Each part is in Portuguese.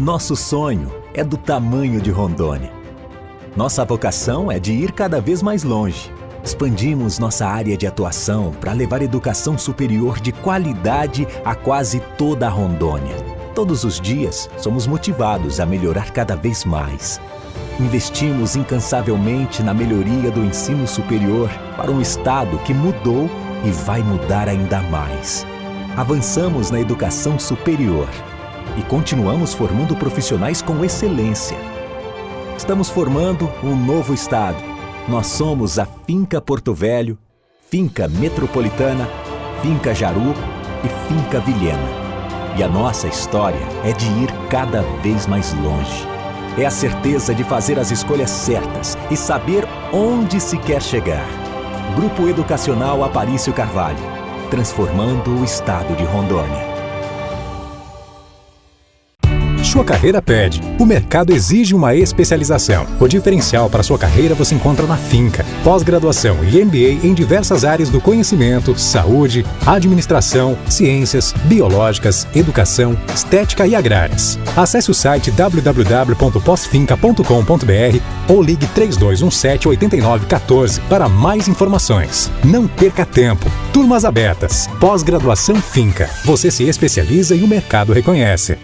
Nosso sonho é do tamanho de Rondônia. Nossa vocação é de ir cada vez mais longe. Expandimos nossa área de atuação para levar educação superior de qualidade a quase toda a Rondônia. Todos os dias, somos motivados a melhorar cada vez mais. Investimos incansavelmente na melhoria do ensino superior para um estado que mudou e vai mudar ainda mais. Avançamos na educação superior e continuamos formando profissionais com excelência. Estamos formando um novo estado. Nós somos a Finca Porto Velho, Finca Metropolitana, Finca Jaru e Finca Vilhena. E a nossa história é de ir cada vez mais longe. É a certeza de fazer as escolhas certas e saber onde se quer chegar. Grupo Educacional Aparício Carvalho, transformando o estado de Rondônia. Sua carreira pede. O mercado exige uma especialização. O diferencial para sua carreira você encontra na Finca. Pós-graduação e MBA em diversas áreas do conhecimento, saúde, administração, ciências, biológicas, educação, estética e agrárias. Acesse o site www.posfinca.com.br ou ligue 3217-8914 para mais informações. Não perca tempo. Turmas abertas. Pós-graduação Finca. Você se especializa e o mercado reconhece.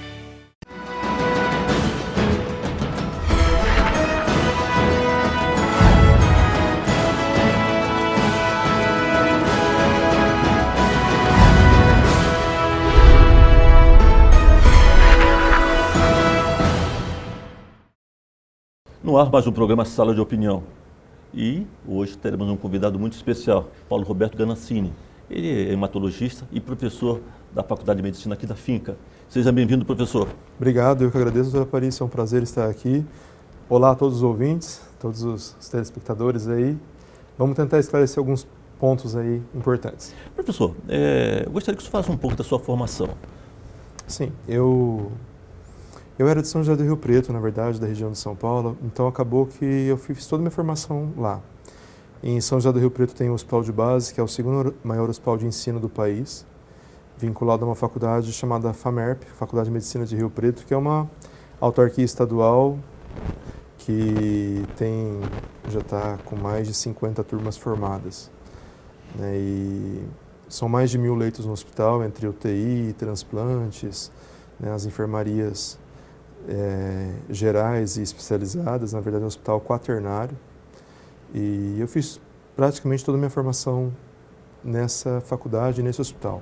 No ar, mais um programa Sala de Opinião. E hoje teremos um convidado muito especial, Paulo Roberto Ganassini. Ele é hematologista e professor da Faculdade de Medicina aqui da Finca. Seja bem-vindo, professor. Obrigado, eu que agradeço, doutor Aparício, é um prazer estar aqui. Olá a todos os ouvintes, todos os telespectadores aí. Vamos tentar esclarecer alguns pontos aí importantes. Professor, eu gostaria que você falasse um pouco da sua formação. Sim, eu era de São José do Rio Preto, na verdade, da região de São Paulo, então acabou que eu fiz toda a minha formação lá. Em São José do Rio Preto tem o Hospital de Base, que é o segundo maior hospital de ensino do país, vinculado a uma faculdade chamada FAMERP, Faculdade de Medicina de Rio Preto, que é uma autarquia estadual que já está com mais de 50 turmas formadas, né, e são mais de 1.000 leitos no hospital, entre UTI, transplantes, né, as enfermarias gerais e especializadas, na verdade é um hospital quaternário, e eu fiz praticamente toda a minha formação nessa faculdade, nesse hospital.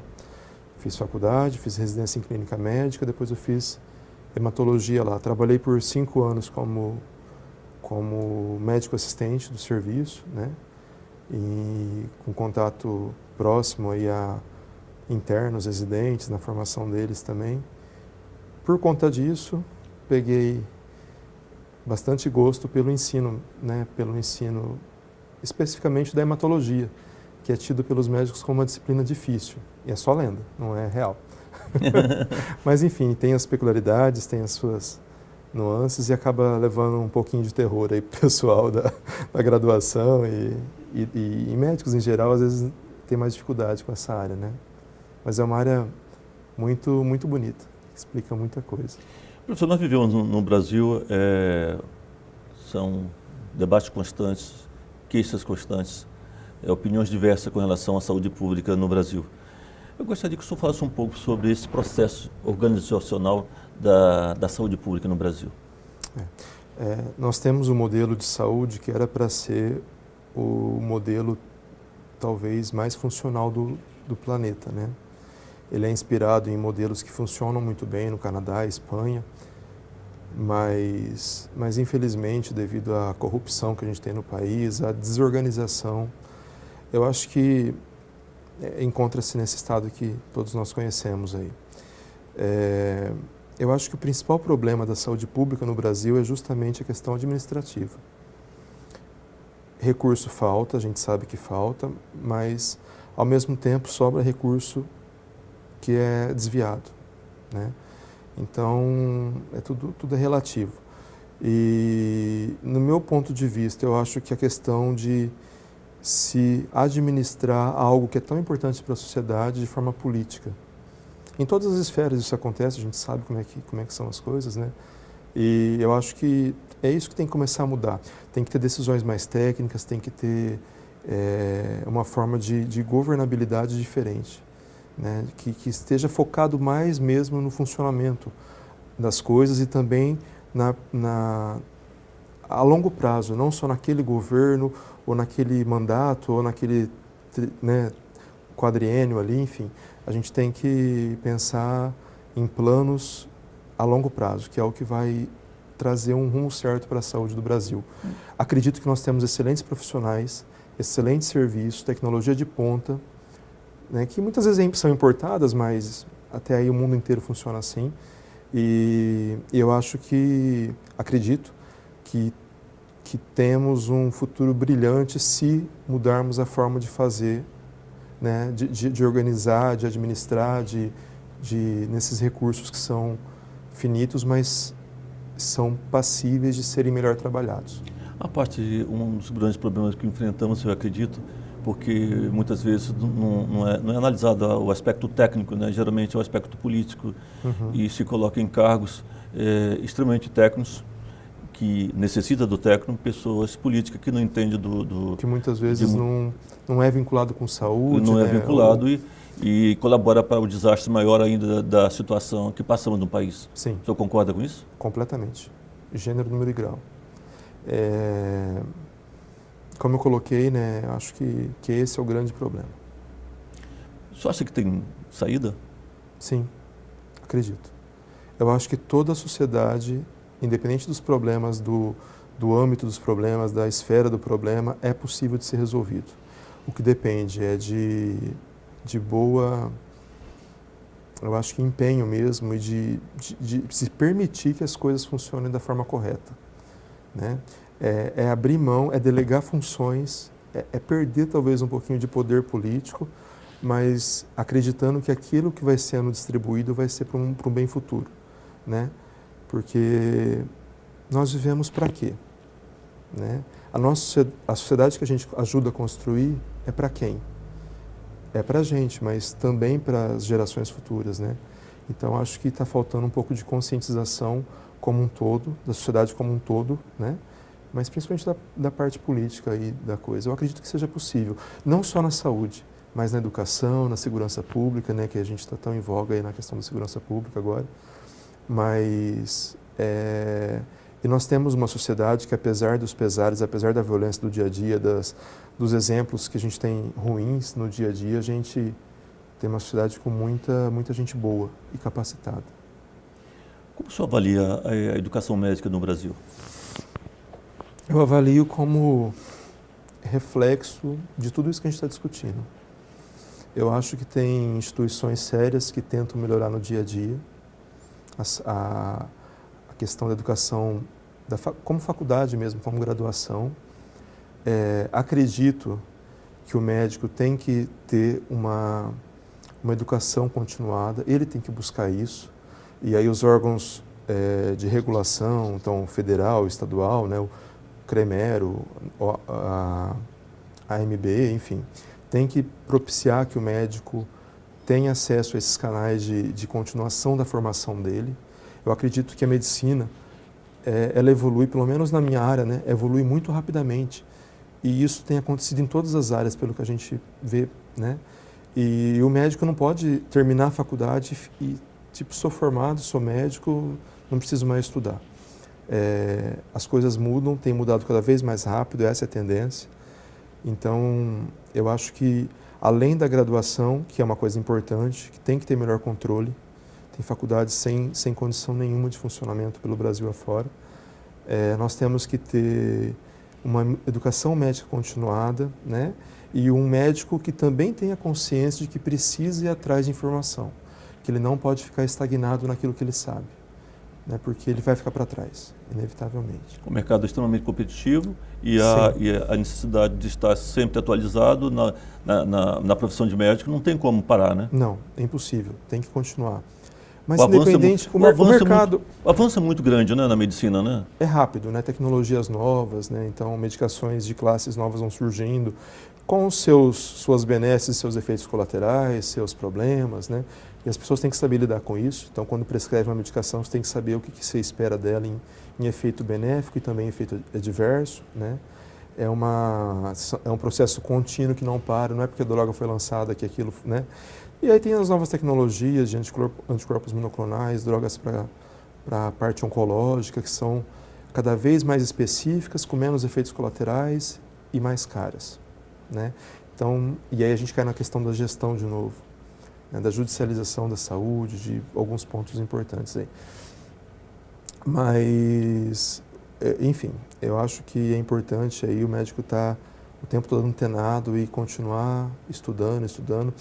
Fiz faculdade, fiz residência em clínica médica, depois eu fiz hematologia lá. Trabalhei por 5 anos como médico assistente do serviço, né, e com contato próximo aí a internos, residentes, na formação deles também. Por conta disso, peguei bastante gosto pelo ensino, né, especificamente da hematologia, que é tido pelos médicos como uma disciplina difícil. E é só lenda, não é real. Mas enfim, tem as peculiaridades, tem as suas nuances e acaba levando um pouquinho de terror aí pro pessoal da graduação e médicos em geral, às vezes tem mais dificuldade com essa área, né? Mas é uma área muito, muito bonita, explica muita coisa. Professor, nós vivemos no Brasil, são debates constantes, queixas constantes, opiniões diversas com relação à saúde pública no Brasil. Eu gostaria que o senhor falasse um pouco sobre esse processo organizacional da saúde pública no Brasil. Nós temos um modelo de saúde que era para ser o modelo talvez mais funcional do planeta, né? Ele é inspirado em modelos que funcionam muito bem no Canadá, Espanha, mas infelizmente, devido à corrupção que a gente tem no país, à desorganização, eu acho que encontra-se nesse estado que todos nós conhecemos aí. Eu acho que o principal problema da saúde pública no Brasil é justamente a questão administrativa. Recurso falta, a gente sabe que falta, mas ao mesmo tempo sobra recurso que é desviado, né? Então, tudo é relativo. E, no meu ponto de vista, eu acho que a questão de se administrar algo que é tão importante para a sociedade de forma política Em todas as esferas isso acontece, a gente sabe como é que são as coisas, né? E eu acho que é isso que tem que começar a mudar. Tem que ter decisões mais técnicas, tem que ter uma forma de governabilidade diferente, né? Que esteja focado mais mesmo no funcionamento das coisas e também a longo prazo, não só naquele governo, ou naquele mandato, ou naquele, né, quadriênio ali, enfim. A gente tem que pensar em planos a longo prazo, que é o que vai trazer um rumo certo para a saúde do Brasil. Acredito que nós temos excelentes profissionais, excelentes serviços, tecnologia de ponta, né, que muitas vezes são importadas, mas até aí o mundo inteiro funciona assim. E eu acredito que temos um futuro brilhante se mudarmos a forma de fazer, né, de organizar, de administrar, nesses recursos que são finitos, mas são passíveis de serem melhor trabalhados. Um dos grandes problemas que enfrentamos, eu acredito, porque muitas vezes não é analisado o aspecto técnico, né? Geralmente é o aspecto político, e se coloca em cargos extremamente técnicos, que necessita do técnico, pessoas políticas que não entendem que muitas vezes não é vinculado com saúde. Não é né? vinculado e colabora para o desastre maior ainda da situação que passamos no país. Sim. O senhor concorda com isso? Completamente. Gênero, número e grau. Como eu coloquei, né, acho que esse é o grande problema. O senhor acha que tem saída? Sim, acredito. Eu acho que toda a sociedade, independente dos problemas, do âmbito dos problemas, da esfera do problema, é possível de ser resolvido. O que depende é de boa, eu acho que empenho mesmo, e de se permitir que as coisas funcionem da forma correta, né? É abrir mão, é delegar funções, é perder talvez um pouquinho de poder político, mas acreditando que aquilo que vai sendo distribuído vai ser para um bem futuro, né? Porque nós vivemos para quê? Né? A sociedade que a gente ajuda a construir é para quem? É para a gente, mas também para as gerações futuras, né? Então acho que está faltando um pouco de conscientização como um todo, da sociedade como um todo, né? Mas principalmente da parte política aí da coisa. Eu acredito que seja possível, não só na saúde, mas na educação, na segurança pública, né? Que a gente está tão em voga aí na questão da segurança pública agora. Mas e nós temos uma sociedade que, apesar dos pesares, apesar da violência do dia a dia, dos exemplos que a gente tem ruins no dia a dia, a gente tem uma sociedade com muita gente boa e capacitada. Como o senhor avalia a educação médica no Brasil? Eu avalio como reflexo de tudo isso que a gente está discutindo. Eu acho que tem instituições sérias que tentam melhorar no dia a dia a questão da educação como faculdade mesmo, como graduação. Acredito que o médico tem que ter uma educação continuada, ele tem que buscar isso, e aí os órgãos de regulação, então federal, estadual, né, o CREMERO, a AMB, enfim, tem que propiciar que o médico tenha acesso a esses canais de continuação da formação dele. Eu acredito que a medicina, ela evolui, pelo menos na minha área, né, evolui muito rapidamente. E isso tem acontecido em todas as áreas, pelo que a gente vê, né? E o médico não pode terminar a faculdade e, tipo, sou formado, sou médico, não preciso mais estudar. As coisas mudam, tem mudado cada vez mais rápido, essa é a tendência. Então, eu acho que, além da graduação, que é uma coisa importante, que tem que ter melhor controle, tem faculdades sem condição nenhuma de funcionamento pelo Brasil afora, nós temos que ter uma educação médica continuada, né? E um médico que também tenha consciência de que precisa ir atrás de informação, que ele não pode ficar estagnado naquilo que ele sabe, né? Porque ele vai ficar para trás, inevitavelmente. O mercado é extremamente competitivo e a necessidade de estar sempre atualizado na profissão de médico não tem como parar, né? Não, é impossível, tem que continuar. Mas independente, o mercado... O avanço é muito grande, né, na medicina, né? É rápido, né? Tecnologias novas, né? Então medicações de classes novas vão surgindo, com suas benesses, seus efeitos colaterais, seus problemas, né? E as pessoas têm que saber lidar com isso. Então, quando prescreve uma medicação, você tem que saber o que você espera dela em efeito benéfico e também efeito adverso, né? É um processo contínuo que não para, não é porque a droga foi lançada que aquilo, né? E aí tem as novas tecnologias de anticorpos monoclonais, drogas para a parte oncológica, que são cada vez mais específicas, com menos efeitos colaterais e mais caras, né? Então, e aí a gente cai na questão da gestão de novo, né? Da judicialização da saúde, de alguns pontos importantes aí. Mas, enfim, eu acho que é importante aí o médico estar o tempo todo antenado e continuar estudando,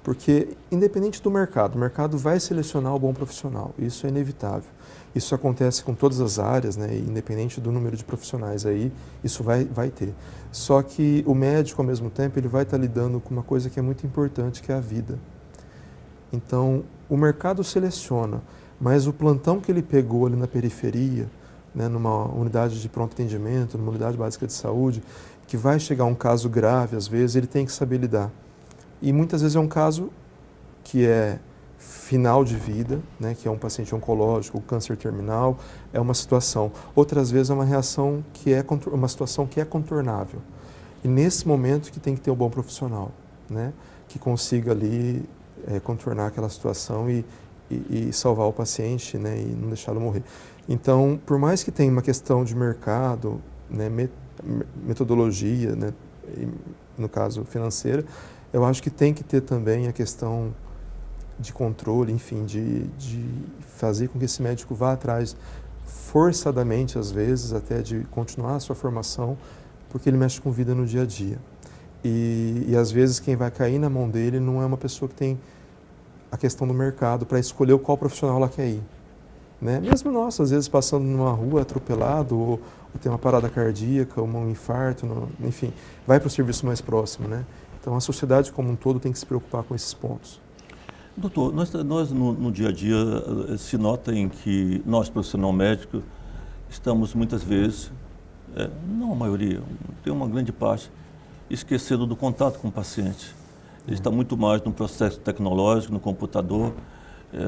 porque independente do mercado, o mercado vai selecionar o bom profissional, isso é inevitável. Isso acontece com todas as áreas, né? Independente do número de profissionais aí, isso vai ter. Só que o médico, ao mesmo tempo, ele vai estar lidando com uma coisa que é muito importante, que é a vida. Então, o mercado seleciona, mas o plantão que ele pegou ali na periferia, né, numa unidade de pronto atendimento, numa unidade básica de saúde, que vai chegar um caso grave, às vezes, ele tem que saber lidar. E muitas vezes é um caso que é final de vida, né, que é um paciente oncológico, câncer terminal, é uma situação. Outras vezes é uma reação que é uma situação que é contornável. E nesse momento que tem que ter um bom profissional, né, que consiga ali contornar aquela situação e salvar o paciente, né, e não deixá-lo morrer. Então, por mais que tenha uma questão de mercado, né, metodologia, né, no caso financeira, eu acho que tem que ter também a questão de controle, enfim, de fazer com que esse médico vá atrás forçadamente, às vezes, até de continuar a sua formação, porque ele mexe com vida no dia a dia. E às vezes quem vai cair na mão dele não é uma pessoa que tem a questão do mercado para escolher qual profissional ela quer ir, né? Mesmo nós, às vezes, passando numa rua atropelado ou tem uma parada cardíaca, um infarto, enfim, vai para o serviço mais próximo, né? Então, a sociedade como um todo tem que se preocupar com esses pontos. Doutor, nós no dia a dia se nota em que nós, profissional médico, estamos muitas vezes, não a maioria, tem uma grande parte, esquecendo do contato com o paciente. Ele está muito mais no processo tecnológico, no computador,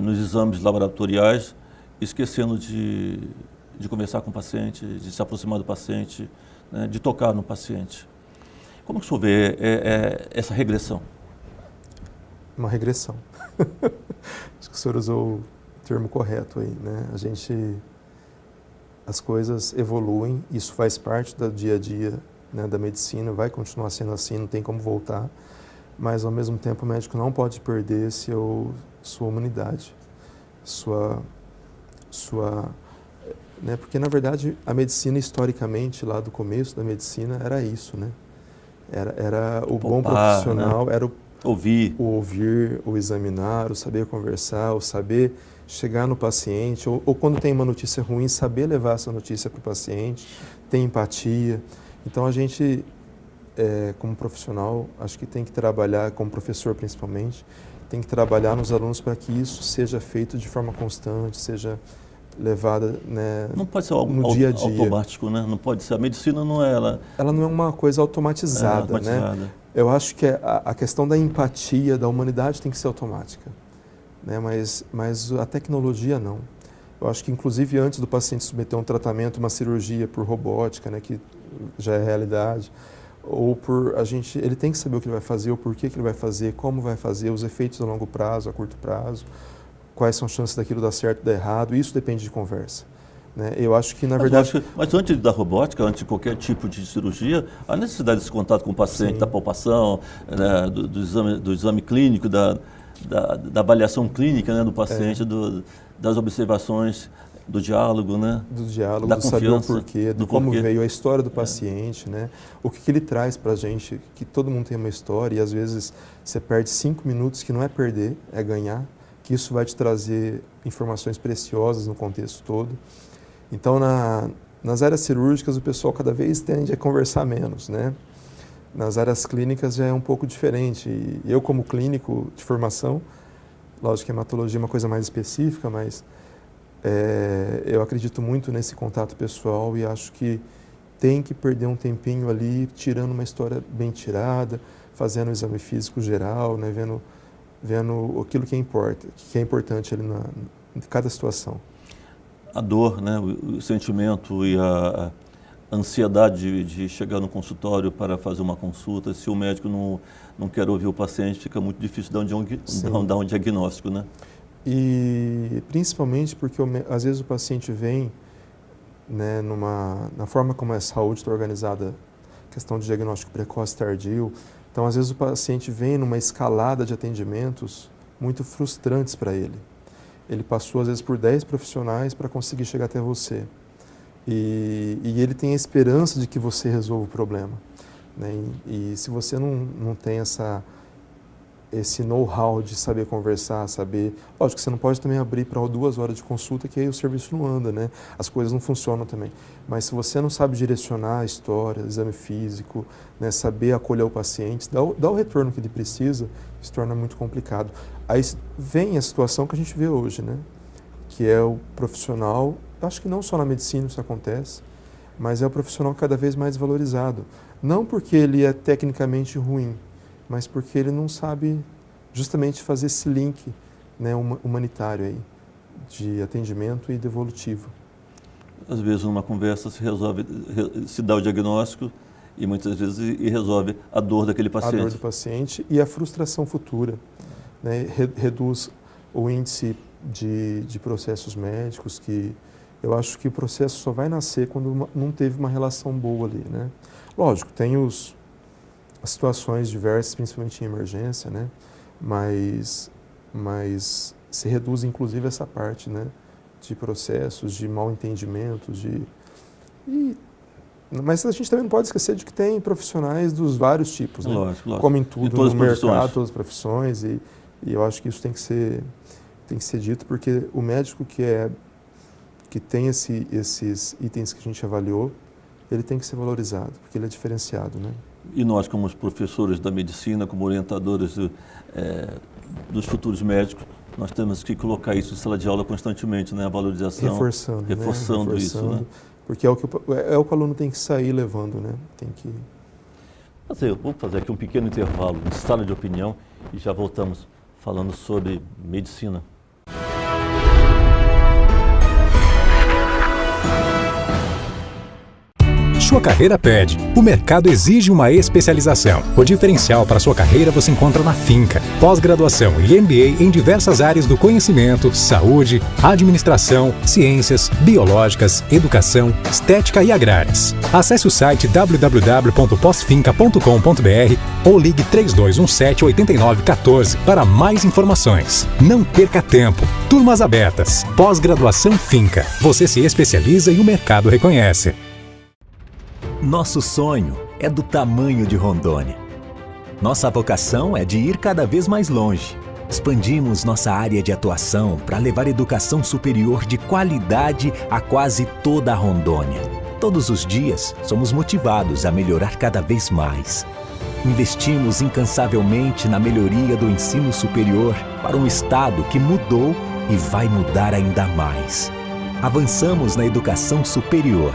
nos exames laboratoriais, esquecendo de conversar com o paciente, de se aproximar do paciente, né, de tocar no paciente. Como que o senhor vê essa regressão? Uma regressão. Acho que o senhor usou o termo correto aí, né? As coisas evoluem, isso faz parte do dia a dia, né, da medicina, vai continuar sendo assim, não tem como voltar, mas ao mesmo tempo o médico não pode perder sua humanidade, né, porque na verdade a medicina historicamente, lá do começo da medicina, era isso, né? Era o bom profissional, né? Era o ouvir, o examinar, o saber conversar, o saber chegar no paciente, ou quando tem uma notícia ruim, saber levar essa notícia para o paciente, ter empatia. Então a gente, como profissional, acho que tem que trabalhar, como professor principalmente, tem que trabalhar nos alunos para que isso seja feito de forma constante, seja levada, né, não pode ser algo no dia a dia. Automático, né? Não pode ser. A medicina não é ela não é uma coisa automatizada, né? Eu acho que a questão da empatia, da humanidade tem que ser automática, né? Mas a tecnologia não. Eu acho que inclusive antes do paciente submeter um tratamento, uma cirurgia por robótica, né, que já é realidade, ou ele tem que saber o que ele vai fazer, o porquê que ele vai fazer, como vai fazer, os efeitos a longo prazo, a curto prazo, quais são as chances daquilo dar certo ou dar errado, isso depende de conversa, né? Eu acho que, na verdade... Mas antes da robótica, antes de qualquer tipo de cirurgia, a necessidade desse contato com o paciente, sim, da palpação, né, do exame clínico, da avaliação clínica, né, do paciente, das observações, do diálogo, né? Do diálogo, da saber o porquê, do como veio a história do paciente, né? O que ele traz para a gente, que todo mundo tem uma história e às vezes você perde 5 minutos, que não é perder, é ganhar, que isso vai te trazer informações preciosas no contexto todo. Então, nas áreas cirúrgicas, o pessoal cada vez tende a conversar menos, né? Nas áreas clínicas já é um pouco diferente. E eu, como clínico de formação, lógico que a hematologia é uma coisa mais específica, mas eu acredito muito nesse contato pessoal e acho que tem que perder um tempinho ali, tirando uma história bem tirada, fazendo o exame físico geral, né? Vendo vendo aquilo que é importante ali em cada situação. A dor, né, o sentimento e a ansiedade de chegar no consultório para fazer uma consulta, se o médico não quer ouvir o paciente, fica muito difícil dar um diagnóstico, né? E principalmente porque às vezes o paciente vem, né, na forma como a saúde está organizada, questão de diagnóstico precoce tardio, então às vezes o paciente vem numa escalada de atendimentos muito frustrantes para ele. Ele passou às vezes por 10 profissionais para conseguir chegar até você. E ele tem a esperança de que você resolva o problema, né? E se você não tem esse know-how de saber conversar, lógico que você não pode também abrir para 2 horas de consulta, que aí o serviço não anda, né? As coisas não funcionam também. Mas se você não sabe direcionar a história, exame físico, né, saber acolher o paciente, dar o retorno que ele precisa, se torna muito complicado. Aí vem a situação que a gente vê hoje, né? Que é o profissional, acho que não só na medicina isso acontece, mas é o profissional cada vez mais valorizado. Não porque ele é tecnicamente ruim, mas porque ele não sabe justamente fazer esse link, né, humanitário aí, de atendimento e devolutivo. Às vezes numa conversa se dá o diagnóstico e muitas vezes resolve a dor daquele paciente. A dor do paciente e a frustração futura, né, reduz o índice de processos médicos, que eu acho que o processo só vai nascer quando não teve uma relação boa ali, né? Lógico, tem as situações diversas, principalmente em emergência, né? Mas se reduz inclusive essa parte, né, de processos, de mal entendimentos, mas a gente também não pode esquecer de que tem profissionais dos vários tipos, né? Lógico. Como em tudo no mercado, todas as profissões, e eu acho que isso tem que ser dito, porque o médico que tem esses itens que a gente avaliou, ele tem que ser valorizado, porque ele é diferenciado, né? E nós, como os professores da medicina, como orientadores dos futuros médicos, nós temos que colocar isso em sala de aula constantemente, né? A valorização. Reforçando isso, né? Porque é o que o aluno tem que sair levando, né? Vou fazer aqui um pequeno intervalo em sala de opinião e já voltamos falando sobre medicina. Sua carreira pede. O mercado exige uma especialização. O diferencial para sua carreira você encontra na Finca. Pós-graduação e MBA em diversas áreas do conhecimento, saúde, administração, ciências, biológicas, educação, estética e agrárias. Acesse o site www.posfinca.com.br ou ligue 3217-8914 para mais informações. Não perca tempo. Turmas abertas. Pós-graduação Finca. Você se especializa e o mercado reconhece. Nosso sonho é do tamanho de Rondônia. Nossa vocação é de ir cada vez mais longe. Expandimos nossa área de atuação para levar educação superior de qualidade a quase toda a Rondônia. Todos os dias, somos motivados a melhorar cada vez mais. Investimos incansavelmente na melhoria do ensino superior para um estado que mudou e vai mudar ainda mais. Avançamos na educação superior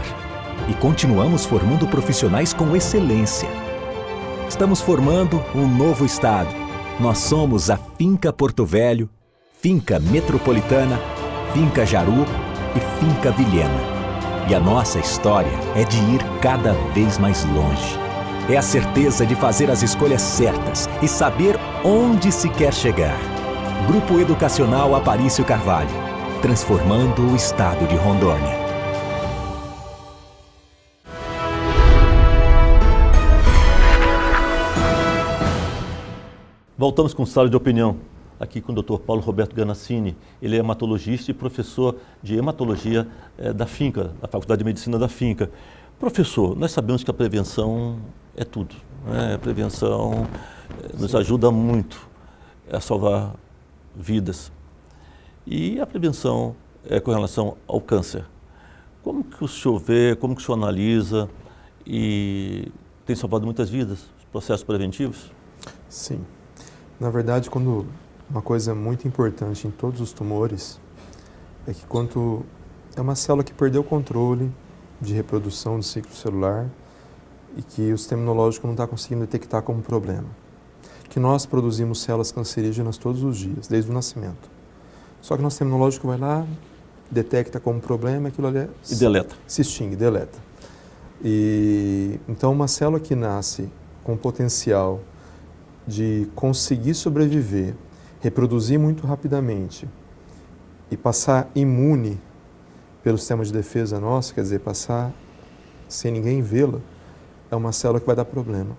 e continuamos formando profissionais com excelência. Estamos formando um novo estado. Nós somos a Finca Porto Velho, Finca Metropolitana, Finca Jaru e Finca Vilhena. E a nossa história é de ir cada vez mais longe. É a certeza de fazer as escolhas certas e saber onde se quer chegar. Grupo Educacional Aparício Carvalho, transformando o estado de Rondônia. Voltamos com sala de opinião, aqui com o Dr. Paulo Roberto Ganassini. Ele é hematologista e professor de hematologia da Finca, da Faculdade de Medicina da Finca. Professor, nós sabemos que a prevenção é tudo, né? A prevenção nos ajuda muito a salvar vidas. E a prevenção com relação ao câncer. Como que o senhor vê, como que o senhor analisa e tem salvado muitas vidas, os processos preventivos? Sim. Na verdade, quando uma coisa muito importante em todos os tumores é que quando é uma célula que perdeu o controle de reprodução do ciclo celular e que o sistema imunológico não está conseguindo detectar como problema. que nós produzimos células cancerígenas todos os dias, desde o nascimento. Só que nosso imunológico vai lá, detecta como problema, aquilo ali E deleta. se extingue, deleta. E então uma célula que nasce com potencial de conseguir sobreviver, reproduzir muito rapidamente e passar imune pelo sistema de defesa nosso, quer dizer, passar sem ninguém vê-la, é uma célula que vai dar problema.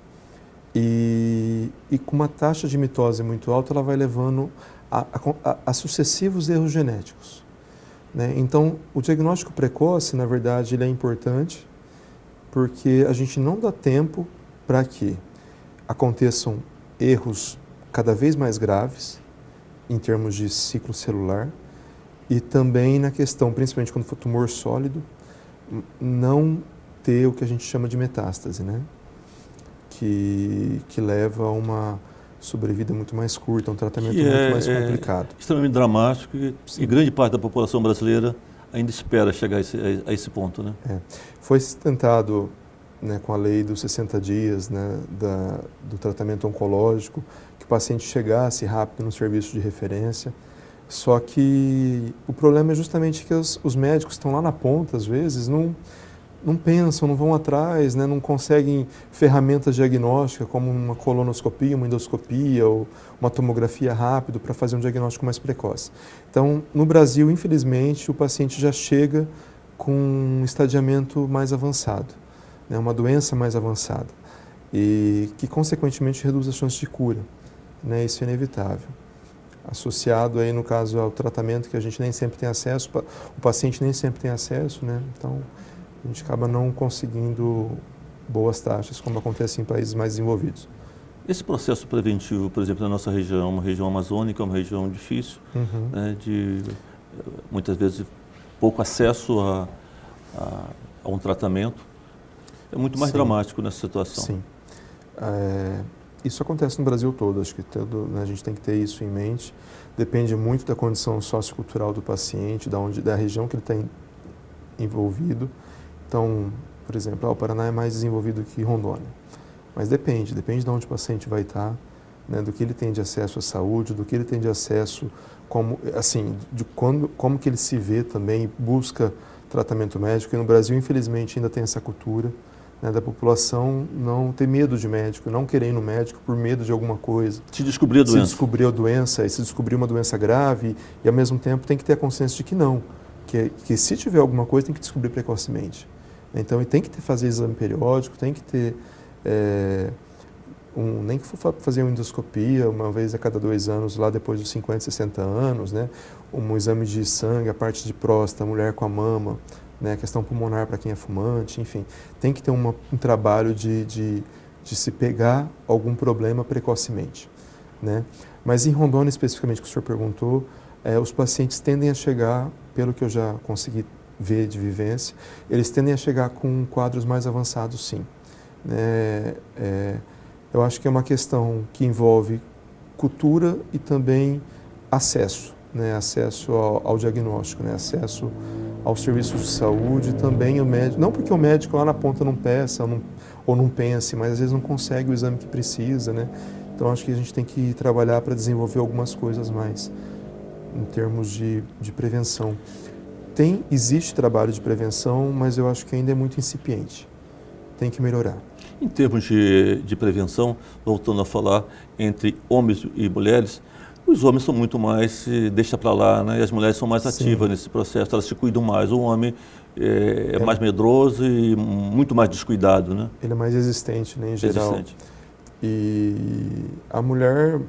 E com uma taxa de mitose muito alta, ela vai levando a sucessivos erros genéticos, né? Então, o diagnóstico precoce, na verdade, ele é importante porque a gente não dá tempo para que aconteçam erros cada vez mais graves em termos de ciclo celular e também na questão, principalmente quando for tumor sólido, não ter o que a gente chama de metástase, né? Que leva a uma sobrevida muito mais curta, um tratamento muito mais complicado. Extremamente dramático e grande parte da população brasileira ainda espera chegar a esse ponto, né? Foi tentado, né, com a lei dos 60 dias, né, do tratamento oncológico, que o paciente chegasse rápido no serviço de referência. Só que o problema é justamente que os médicos estão lá na ponta, às vezes, não pensam, não vão atrás, né, não conseguem ferramentas diagnósticas como uma colonoscopia, uma endoscopia ou uma tomografia rápido para fazer um diagnóstico mais precoce. Então, no Brasil, infelizmente, o paciente já chega com um estadiamento mais avançado, né, uma doença mais avançada e que, consequentemente, reduz as chances de cura, né, isso é inevitável. Associado aí, no caso, ao tratamento que a gente nem sempre tem acesso, o paciente nem sempre tem acesso, né, então a gente acaba não conseguindo boas taxas, como acontece em países mais desenvolvidos. Esse processo preventivo, por exemplo, na nossa região, uma região amazônica, uma região difícil, né, de muitas vezes pouco acesso a um tratamento, é muito mais dramático nessa situação. Sim. Isso acontece no Brasil todo, acho que né, a gente tem que ter isso em mente. Depende muito da condição sociocultural do paciente, da região que ele está envolvido. Então, por exemplo, o Paraná é mais desenvolvido que Rondônia. Mas depende de onde o paciente vai estar, né, do que ele tem de acesso à saúde, do que ele tem de acesso, como que ele se vê também, busca tratamento médico. E no Brasil, infelizmente, ainda tem essa cultura, né, da população não ter medo de médico, não querer ir no médico por medo de alguma coisa. Se descobrir a doença. Se descobrir a doença, e se descobrir uma doença grave, e ao mesmo tempo tem que ter a consciência de que não, que se tiver alguma coisa tem que descobrir precocemente. Então, tem que fazer exame periódico, tem que ter, nem que for fazer uma endoscopia uma vez a cada 2 anos, lá depois dos 50, 60 anos, né? Um exame de sangue, a parte de próstata, mulher com a mama, né? A questão pulmonar para quem é fumante, enfim. Tem que ter um trabalho de se pegar algum problema precocemente, né? Mas em Rondônia, especificamente, que o senhor perguntou, os pacientes tendem a chegar, pelo que eu já consegui ver de vivência, eles tendem a chegar com quadros mais avançados, sim. Eu acho que é uma questão que envolve cultura e também acesso, né? Acesso ao diagnóstico, né? Acesso aos serviços de saúde, também o médico, não porque o médico lá na ponta não peça ou não pense, mas às vezes não consegue o exame que precisa, né? Então acho que a gente tem que trabalhar para desenvolver algumas coisas mais em termos de prevenção. Existe trabalho de prevenção, mas eu acho que ainda é muito incipiente. Tem que melhorar. Em termos de prevenção, voltando a falar entre homens e mulheres, os homens são muito mais, deixa para lá, né? E as mulheres são mais ativas nesse processo, elas se cuidam mais. O homem é mais medroso e muito mais descuidado, né? Ele é mais resistente, né, em geral. Resistente. E a mulher,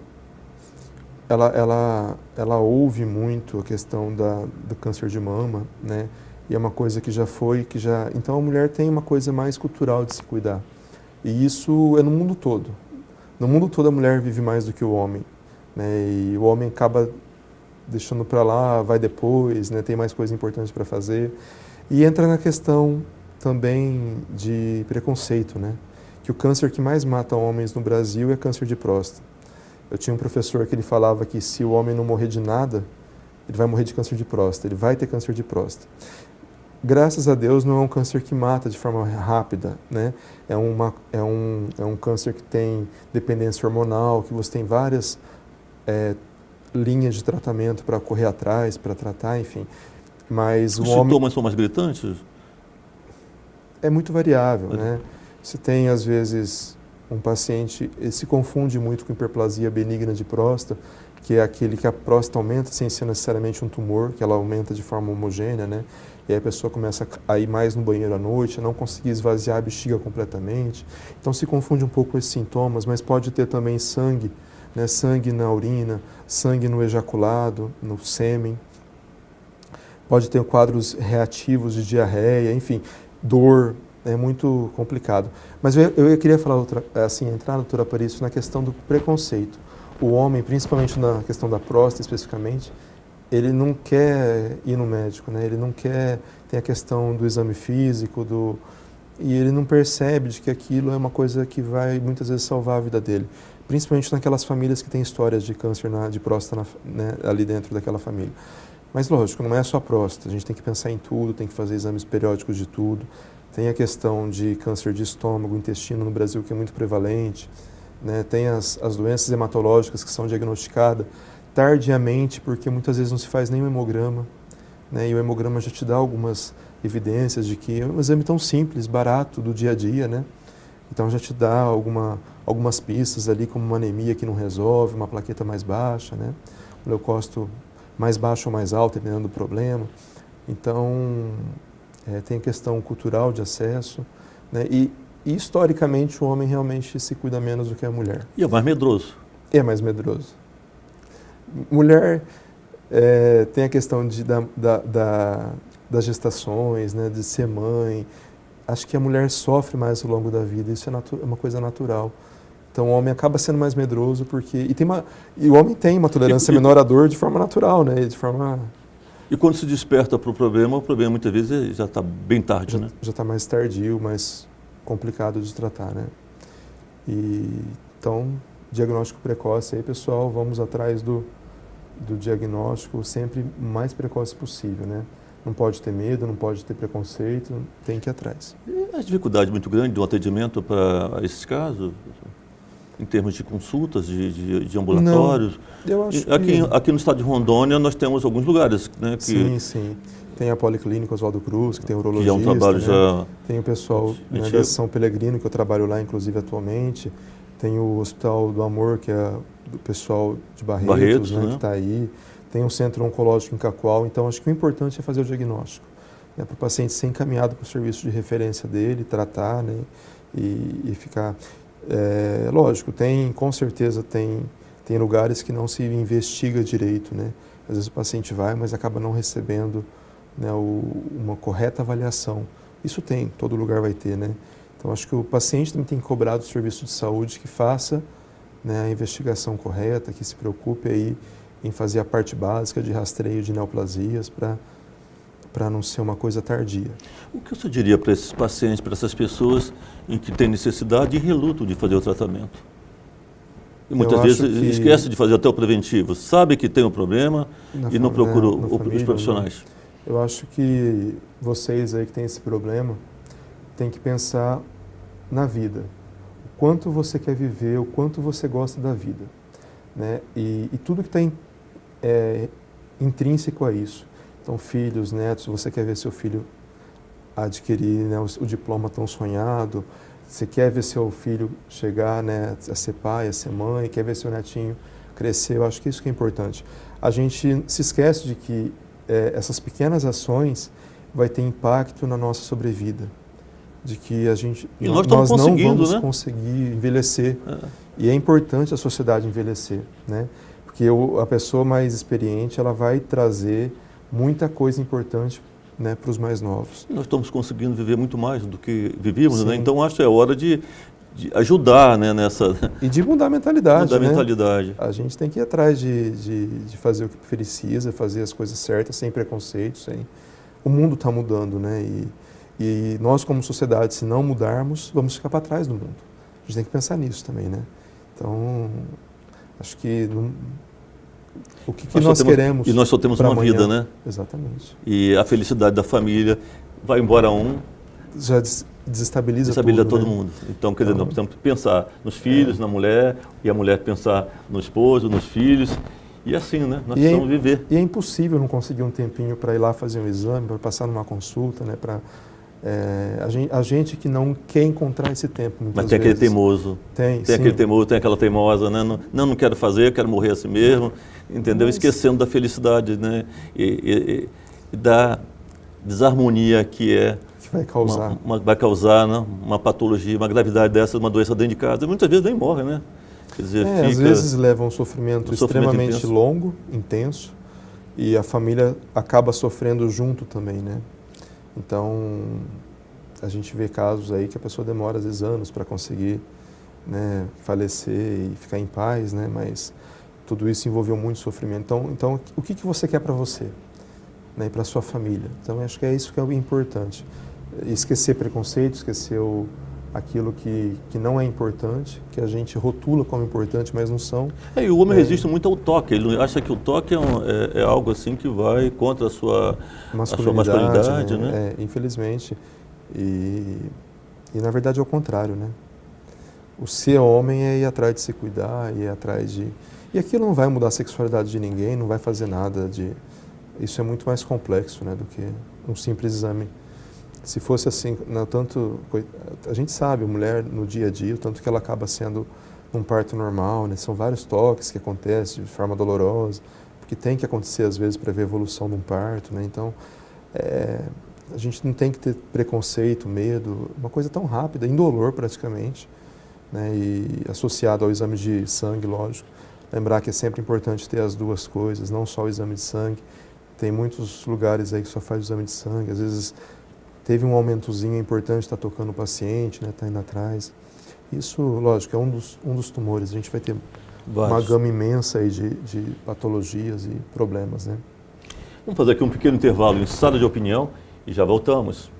ela ouve muito a questão do câncer de mama, né? E é uma coisa que já foi, então a mulher tem uma coisa mais cultural de se cuidar. E isso é no mundo todo. No mundo todo a mulher vive mais do que o homem, né? E o homem acaba deixando para lá, vai depois, né? Tem mais coisas importantes para fazer. E entra na questão também de preconceito, né? Que o câncer que mais mata homens no Brasil é câncer de próstata. Eu tinha um professor que ele falava que se o homem não morrer de nada, ele vai morrer de câncer de próstata, ele vai ter câncer de próstata. graças a Deus, não é um câncer que mata de forma rápida, né? É um câncer que tem dependência hormonal, que você tem várias linhas de tratamento para correr atrás, para tratar, enfim. Mas Os sintomas são mais gritantes? É muito variável, né? Você tem, às vezes, um paciente, ele se confunde muito com hiperplasia benigna de próstata, que é aquele que a próstata aumenta sem ser necessariamente um tumor, que ela aumenta de forma homogênea, né? E aí a pessoa começa a ir mais no banheiro à noite, a não conseguir esvaziar a bexiga completamente. Então se confunde um pouco com esses sintomas, mas pode ter também sangue, né? Sangue na urina, sangue no ejaculado, no sêmen. Pode ter quadros reativos de diarreia, enfim, dor. É muito complicado. Mas eu queria falar entrar, doutora Aparício, na questão do preconceito. O homem, principalmente na questão da próstata especificamente, ele não quer ir no médico, né? Ele não quer ter a questão do exame físico, e ele não percebe de que aquilo é uma coisa que vai muitas vezes salvar a vida dele. Principalmente naquelas famílias que têm histórias de câncer de próstata, né, ali dentro daquela família. Mas lógico, não é só a próstata, a gente tem que pensar em tudo, tem que fazer exames periódicos de tudo. Tem a questão de câncer de estômago, intestino no Brasil, que é muito prevalente, né? Tem as doenças hematológicas que são diagnosticadas tardiamente, porque muitas vezes não se faz nem o hemograma, né? E o hemograma já te dá algumas evidências de que é um exame tão simples, barato, do dia a dia, né? Então já te dá algumas pistas ali, como uma anemia que não resolve, uma plaqueta mais baixa, né? Um leucócito mais baixo ou mais alto, dependendo do problema. Então, tem a questão cultural de acesso, né? E historicamente o homem realmente se cuida menos do que a mulher. E é mais medroso. É mais medroso. Mulher tem a questão das gestações, né? De ser mãe. Acho que a mulher sofre mais ao longo da vida, isso é uma coisa natural. Então o homem acaba sendo mais medroso porque... E o homem tem uma tolerância menor à dor de forma natural, né? De forma... E quando se desperta para o problema muitas vezes já está bem tarde, né? Já está mais tardio, mais complicado de tratar, né? Então, diagnóstico precoce aí, pessoal, vamos atrás do diagnóstico sempre o mais precoce possível, né? Não pode ter medo, não pode ter preconceito, tem que ir atrás. E a dificuldade muito grande do atendimento para esses casos, em termos de consultas, de ambulatórios? Não, eu acho aqui no estado de Rondônia nós temos alguns lugares, né? Sim. Tem a Policlínica Oswaldo Cruz, que tem urologista, que é um trabalho, né? Já... Tem o pessoal, né, da São Pelegrino, que eu trabalho lá, inclusive, atualmente. Tem o Hospital do Amor, que é do pessoal de Barretos, né? Que está aí. Tem um centro oncológico em Cacoal. Então, acho que o importante é fazer o diagnóstico, né, para o paciente ser encaminhado para o serviço de referência dele, tratar, né, e ficar... lógico, com certeza tem lugares que não se investiga direito, né? Às vezes o paciente vai, mas acaba não recebendo, né, uma correta avaliação. Isso todo lugar vai ter, né? Então acho que o paciente também tem que cobrar do serviço de saúde que faça, né, a investigação correta, que se preocupe aí em fazer a parte básica de rastreio de neoplasias para não ser uma coisa tardia. O que você diria para esses pacientes, para essas pessoas em que têm necessidade e relutam de fazer o tratamento? E muitas vezes esquece de fazer até o preventivo, sabe que tem um problema e não procura os profissionais. Eu acho que vocês aí que têm esse problema têm que pensar na vida. O quanto você quer viver, o quanto você gosta da vida, né? E tudo que está intrínseco a isso. Então, filhos, netos, você quer ver seu filho adquirir, né, o diploma tão sonhado, você quer ver seu filho chegar, né, a ser pai, a ser mãe, quer ver seu netinho crescer. Eu acho que isso que é importante. A gente se esquece de que essas pequenas ações vai ter impacto na nossa sobrevida, de que nós não vamos conseguir envelhecer. E é importante a sociedade envelhecer, né? Porque a pessoa mais experiente, ela vai trazer muita coisa importante, né, para os mais novos. Nós estamos conseguindo viver muito mais do que vivíamos, né? Então acho que é hora de ajudar, né, nessa... E de mudar a mentalidade, né? A gente tem que ir atrás de fazer o que precisa, fazer as coisas certas, sem preconceito, O mundo está mudando, né? E nós, como sociedade, se não mudarmos, vamos ficar para trás do mundo. A gente tem que pensar nisso também, né? Então, acho que... O que nós queremos... E nós só temos uma vida, né? Exatamente. E a felicidade da família vai embora um, já desestabiliza desestabiliza tudo, todo né? mundo. Então, quer dizer, nós precisamos pensar nos filhos, na mulher, e a mulher pensar no esposo, nos filhos, e assim, né? Nós precisamos viver. E é impossível não conseguir um tempinho para ir lá fazer um exame, para passar numa consulta, né? A gente que não quer encontrar esse tempo, muitas Mas tem vezes. aquele teimoso. Tem Aquele teimoso, tem aquela teimosa, né? Não quero fazer, eu quero morrer assim mesmo, entendeu? Esquecendo da felicidade, né? E da desarmonia que é vai causar. Vai causar, né? Uma patologia, uma gravidade dessa, uma doença dentro de casa. Muitas vezes nem morre, né? Quer dizer, às vezes leva um sofrimento extremamente intenso. longo, intenso, e a família acaba sofrendo junto também, né? Então, a gente vê casos aí que a pessoa demora às vezes anos para conseguir, né, falecer e ficar em paz, né? Mas tudo isso envolveu muito sofrimento. Então o que você quer para você, né, e para sua família? Então, acho que é isso que é o importante. Esquecer preconceito, esquecer aquilo que não é importante, que a gente rotula como importante, mas não são. E o homem resiste muito ao toque. Ele acha que o toque é algo assim que vai contra a sua masculinidade, né? Infelizmente. E na verdade é o contrário, né? O ser homem é ir atrás de se cuidar, ir atrás de... E aquilo não vai mudar a sexualidade de ninguém, não vai fazer nada de... Isso é muito mais complexo, né, do que um simples exame. Se fosse assim, tanto a gente sabe, a mulher no dia a dia, o tanto que ela acaba sendo um parto normal, né? São vários toques que acontecem de forma dolorosa, porque tem que acontecer às vezes para ver a evolução de um parto, né? Então, a gente não tem que ter preconceito, medo, uma coisa tão rápida, indolor praticamente, né? E associado ao exame de sangue, lógico. Lembrar que é sempre importante ter as duas coisas, não só o exame de sangue. Tem muitos lugares aí que só faz o exame de sangue, às vezes teve um aumentozinho, é importante estar tocando o paciente, né, tá indo atrás. Isso, lógico, é um dos tumores. A gente vai ter uma gama imensa aí de patologias e problemas, né? Vamos fazer aqui um pequeno intervalo em sala de opinião e já voltamos.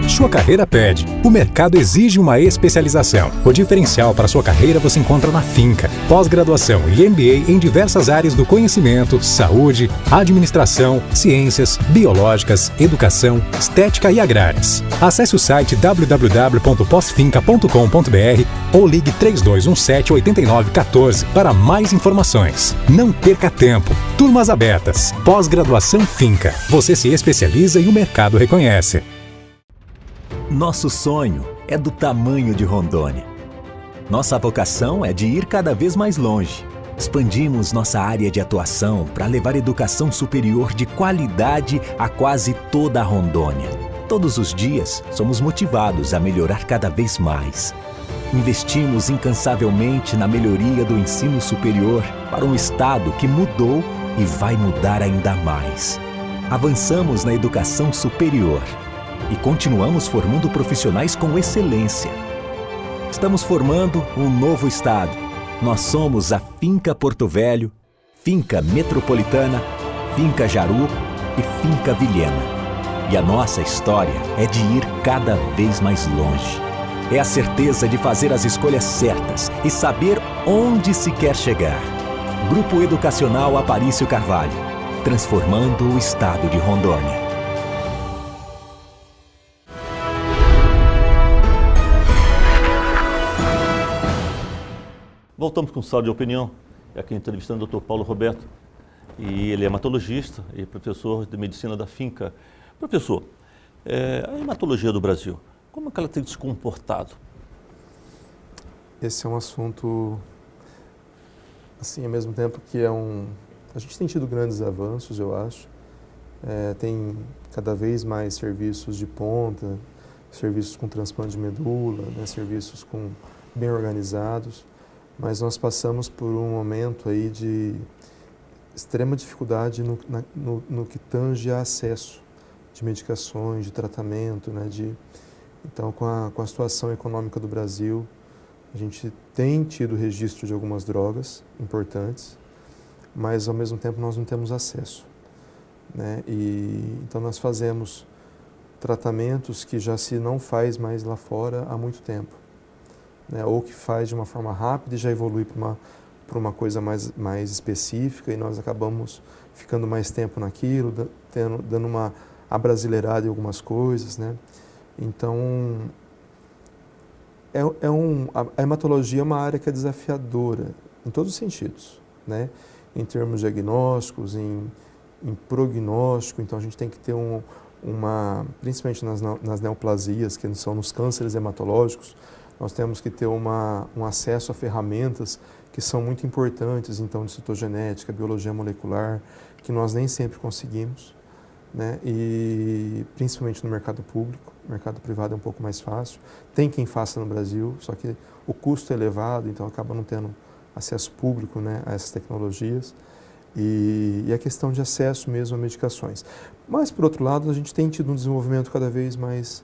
Sua carreira pede. O mercado exige uma especialização. O diferencial para sua carreira você encontra na Finca. Pós-graduação e MBA em diversas áreas do conhecimento, saúde, administração, ciências, biológicas, educação, estética e agrárias. Acesse o site www.posfinca.com.br ou ligue 3217-8914 para mais informações. Não perca tempo. Turmas abertas. Pós-graduação Finca. Você se especializa e o mercado reconhece. Nosso sonho é do tamanho de Rondônia. Nossa vocação é de ir cada vez mais longe. Expandimos nossa área de atuação para levar educação superior de qualidade a quase toda a Rondônia. Todos os dias, somos motivados a melhorar cada vez mais. Investimos incansavelmente na melhoria do ensino superior para um estado que mudou e vai mudar ainda mais. Avançamos na educação superior e continuamos formando profissionais com excelência. Estamos formando um novo estado. Nós somos a Finca Porto Velho, Finca Metropolitana, Finca Jaru e Finca Vilhena. E a nossa história é de ir cada vez mais longe. É a certeza de fazer as escolhas certas e saber onde se quer chegar. Grupo Educacional Aparício Carvalho, transformando o estado de Rondônia. Voltamos com o Sala de Opinião, aqui entrevistando o Dr. Paulo Roberto, e ele é hematologista e professor de medicina da Finca. Professor, a hematologia do Brasil, como é que ela tem se comportado? Esse é um assunto, assim, ao mesmo tempo que a gente tem tido grandes avanços, eu acho. Tem cada vez mais serviços de ponta, serviços com transplante de medula, né, serviços bem organizados. Mas nós passamos por um momento aí de extrema dificuldade no que tange a acesso de medicações, de tratamento, né? Então, com a situação econômica do Brasil, a gente tem tido registro de algumas drogas importantes, mas ao mesmo tempo nós não temos acesso, né? Então nós fazemos tratamentos que já se não faz mais lá fora há muito tempo. Né, ou que faz de uma forma rápida e já evolui para para uma coisa mais específica e nós acabamos ficando mais tempo naquilo, dando uma abrasileirada em algumas coisas, né? Então, a hematologia é uma área que é desafiadora em todos os sentidos, né? Em termos diagnósticos, em prognóstico, então a gente tem que ter principalmente nas neoplasias, que são nos cânceres hematológicos, nós temos que ter um acesso a ferramentas que são muito importantes, então de citogenética, biologia molecular, que nós nem sempre conseguimos, né? E principalmente no mercado público, o mercado privado é um pouco mais fácil. Tem quem faça no Brasil, só que o custo é elevado, então acaba não tendo acesso público, né, a essas tecnologias. E a questão de acesso mesmo a medicações. Mas, por outro lado, a gente tem tido um desenvolvimento cada vez mais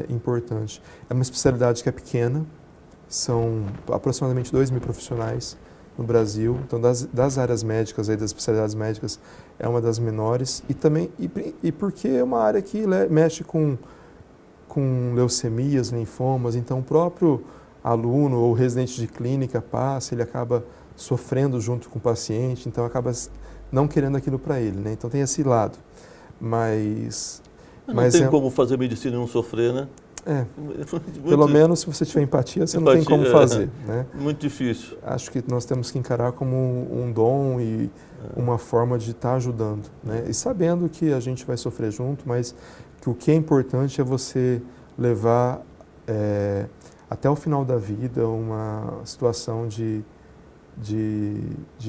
importante. É uma especialidade que é pequena, são aproximadamente 2.000 profissionais no Brasil, então das áreas médicas, aí, das especialidades médicas, é uma das menores, e porque é uma área que mexe com leucemias, linfomas, então o próprio aluno ou residente de clínica passa, ele acaba sofrendo junto com o paciente, então acaba não querendo aquilo para ele, né? Então tem esse lado, mas não tem como fazer medicina e não sofrer, né? Pelo menos se você tiver empatia, você não tem como fazer, né? Muito difícil. Acho que nós temos que encarar como um dom e uma forma de estar ajudando, né? E sabendo que a gente vai sofrer junto, mas que o que é importante é você levar até o final da vida uma situação de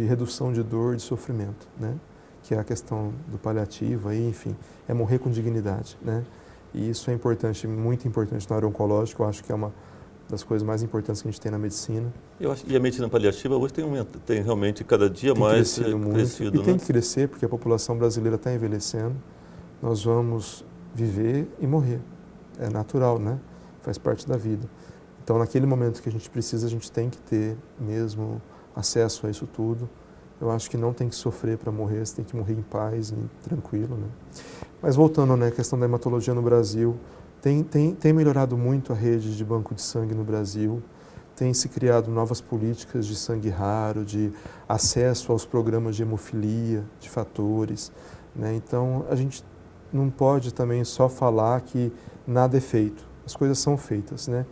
redução de dor, de sofrimento, né? Que é a questão do paliativo, aí, enfim, é morrer com dignidade, né? E isso é importante, muito importante na área oncológica, eu acho que é uma das coisas mais importantes que a gente tem na medicina. Eu acho que a medicina paliativa hoje tem realmente cada dia mais crescido, e tem que crescer, porque a população brasileira está envelhecendo, nós vamos viver e morrer, é natural, né? Faz parte da vida. Então, naquele momento que a gente precisa, a gente tem que ter mesmo acesso a isso tudo. Eu acho que não tem que sofrer para morrer, você tem que morrer em paz e tranquilo, né? Mas voltando, né, à questão da hematologia no Brasil, tem melhorado muito a rede de banco de sangue no Brasil, tem se criado novas políticas de sangue raro, de acesso aos programas de hemofilia, de fatores, né? Então, a gente não pode também só falar que nada é feito, as coisas são feitas, né?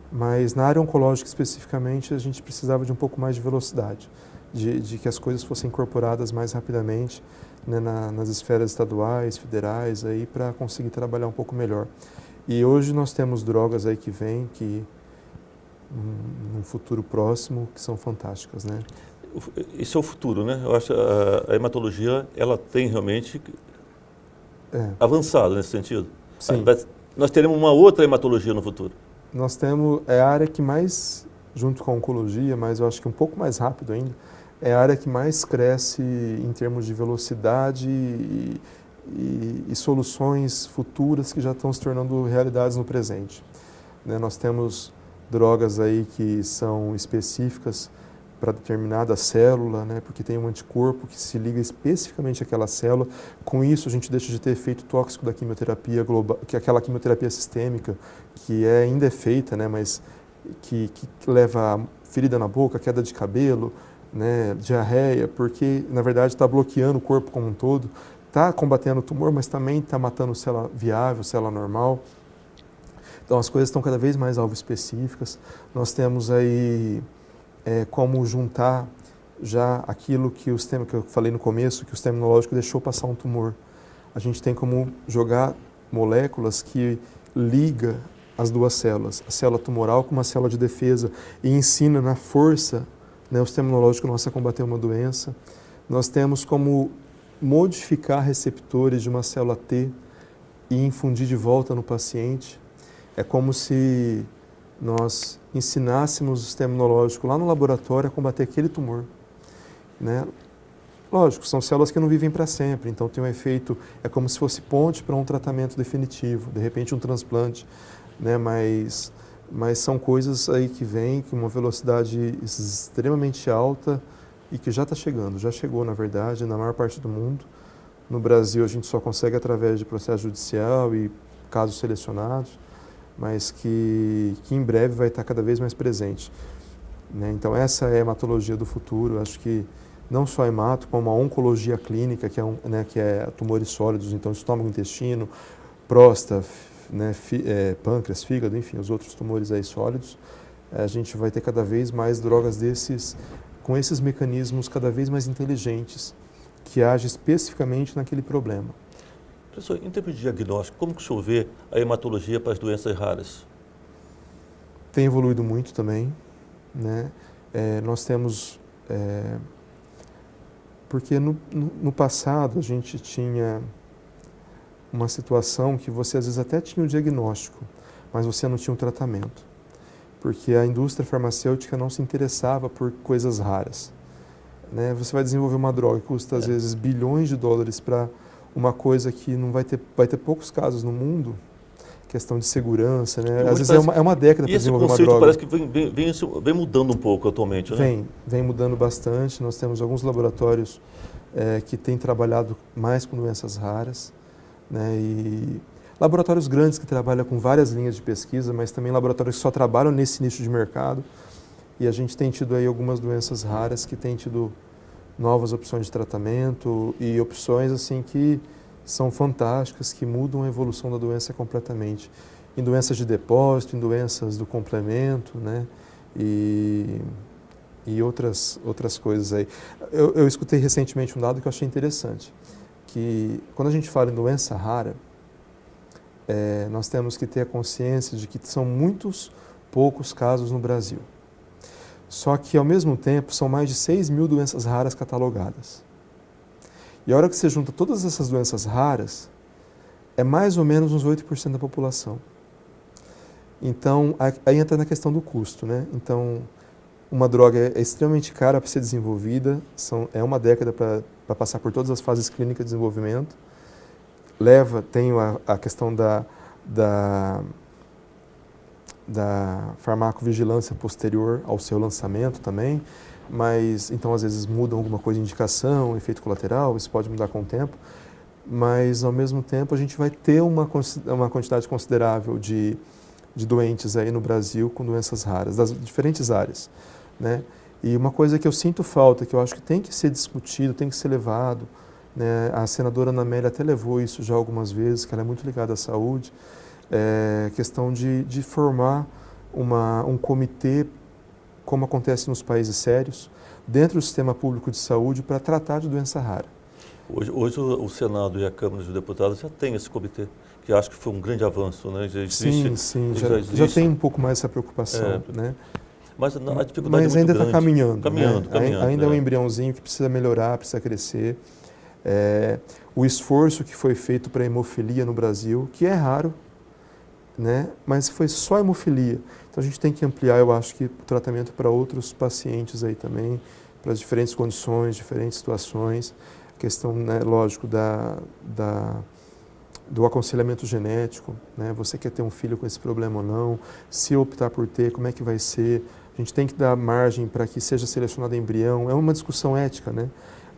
Mas na área oncológica especificamente, a gente precisava de um pouco mais de velocidade, de que as coisas fossem incorporadas mais rapidamente, né, nas esferas estaduais, federais, aí para conseguir trabalhar um pouco melhor. E hoje nós temos drogas aí que vêm, que num futuro próximo, que são fantásticas, né? Isso é o futuro, né? Eu acho que a hematologia, ela tem realmente avançado nesse sentido. Sim. Nós teremos uma outra hematologia no futuro. Nós temos, é a área que mais, junto com a oncologia, mas eu acho que um pouco mais rápido ainda, é a área que mais cresce em termos de velocidade e soluções futuras que já estão se tornando realidades no presente, né? Nós temos drogas aí que são específicas para determinada célula, né? Porque tem um anticorpo que se liga especificamente àquela célula. Com isso, a gente deixa de ter efeito tóxico da quimioterapia global, que é aquela quimioterapia sistêmica, que ainda é feita, né? Mas que leva a ferida na boca, queda de cabelo, né? Diarreia, porque, na verdade, está bloqueando o corpo como um todo, está combatendo o tumor, mas também está matando célula viável, célula normal. Então, as coisas estão cada vez mais alvo específicas. Nós temos aí como juntar já aquilo que eu falei no começo, que o sistema imunológico deixou passar um tumor. A gente tem como jogar moléculas que liga as duas células, a célula tumoral com uma célula de defesa, e ensina na força, né, o sistema imunológico nosso a combater uma doença. Nós temos como modificar receptores de uma célula T e infundir de volta no paciente. É como se nós ensinássemos o sistema imunológico lá no laboratório a combater aquele tumor, né? Lógico, são células que não vivem para sempre, então tem um efeito, é como se fosse ponte para um tratamento definitivo, de repente um transplante, né? Mas são coisas aí que vêm com uma velocidade extremamente alta e que já está chegando, já chegou na verdade, na maior parte do mundo. No Brasil a gente só consegue através de processo judicial e casos selecionados, mas que em breve vai estar cada vez mais presente. né? Então essa é a hematologia do futuro. Acho que não só hemato, como a oncologia clínica, que é, né, que é tumores sólidos, então estômago, intestino, próstata, né, pâncreas, fígado, enfim, os outros tumores aí sólidos. A gente vai ter cada vez mais drogas com esses mecanismos cada vez mais inteligentes, que agem especificamente naquele problema. Professor, em termos de diagnóstico, como que o senhor vê a hematologia para as doenças raras? Tem evoluído muito também, né? Nós temos... porque no passado a gente tinha uma situação que você às vezes até tinha o diagnóstico, mas você não tinha um tratamento. Porque a indústria farmacêutica não se interessava por coisas raras, né? Você vai desenvolver uma droga que custa às vezes bilhões de dólares para uma coisa que não vai ter poucos casos no mundo, questão de segurança, né? Às vezes é uma década para desenvolver uma droga. E esse conceito parece que vem mudando um pouco atualmente, né? Vem mudando bastante. Nós temos alguns laboratórios que têm trabalhado mais com doenças raras, né? E laboratórios grandes que trabalham com várias linhas de pesquisa, mas também laboratórios que só trabalham nesse nicho de mercado. E a gente tem tido aí algumas doenças raras que têm tido novas opções de tratamento e opções assim que são fantásticas, que mudam a evolução da doença completamente. Em doenças de depósito, em doenças do complemento, né? E outras coisas aí. Eu escutei recentemente um dado que eu achei interessante, que quando a gente fala em doença rara, nós temos que ter a consciência de que são muitos poucos casos no Brasil. Só que, ao mesmo tempo, são mais de 6 mil doenças raras catalogadas. E a hora que você junta todas essas doenças raras, é mais ou menos uns 8% da população. Então, aí entra na questão do custo, né? Então, uma droga é extremamente cara para ser desenvolvida, é uma década para passar por todas as fases clínicas de desenvolvimento. Tem a questão da farmacovigilância posterior ao seu lançamento também, mas então às vezes mudam alguma coisa de indicação, efeito colateral, isso pode mudar com o tempo, mas ao mesmo tempo a gente vai ter uma quantidade considerável de doentes aí no Brasil com doenças raras, das diferentes áreas, né? E uma coisa que eu sinto falta, que eu acho que tem que ser discutido, tem que ser levado, né? A senadora Ana Amélia até levou isso já algumas vezes, que ela é muito ligada à saúde, questão de formar um comitê, como acontece nos países sérios, dentro do sistema público de saúde para tratar de doença rara. Hoje o Senado e a Câmara dos Deputados já tem esse comitê, que acho que foi um grande avanço, né? Já tem um pouco mais essa preocupação, né? Mas a dificuldade mas é muito ainda grande. Está caminhando. Caminhando. Ainda é um embriãozinho que precisa melhorar, precisa crescer. O esforço que foi feito para a hemofilia no Brasil, que é raro, né? Mas foi só hemofilia. Então a gente tem que ampliar, eu acho que o tratamento para outros pacientes aí também, para as diferentes condições, diferentes situações. A questão, né, lógico, do aconselhamento genético, né? Você quer ter um filho com esse problema ou não? Se optar por ter, como é que vai ser? A gente tem que dar margem para que seja selecionado embrião. É uma discussão ética, né?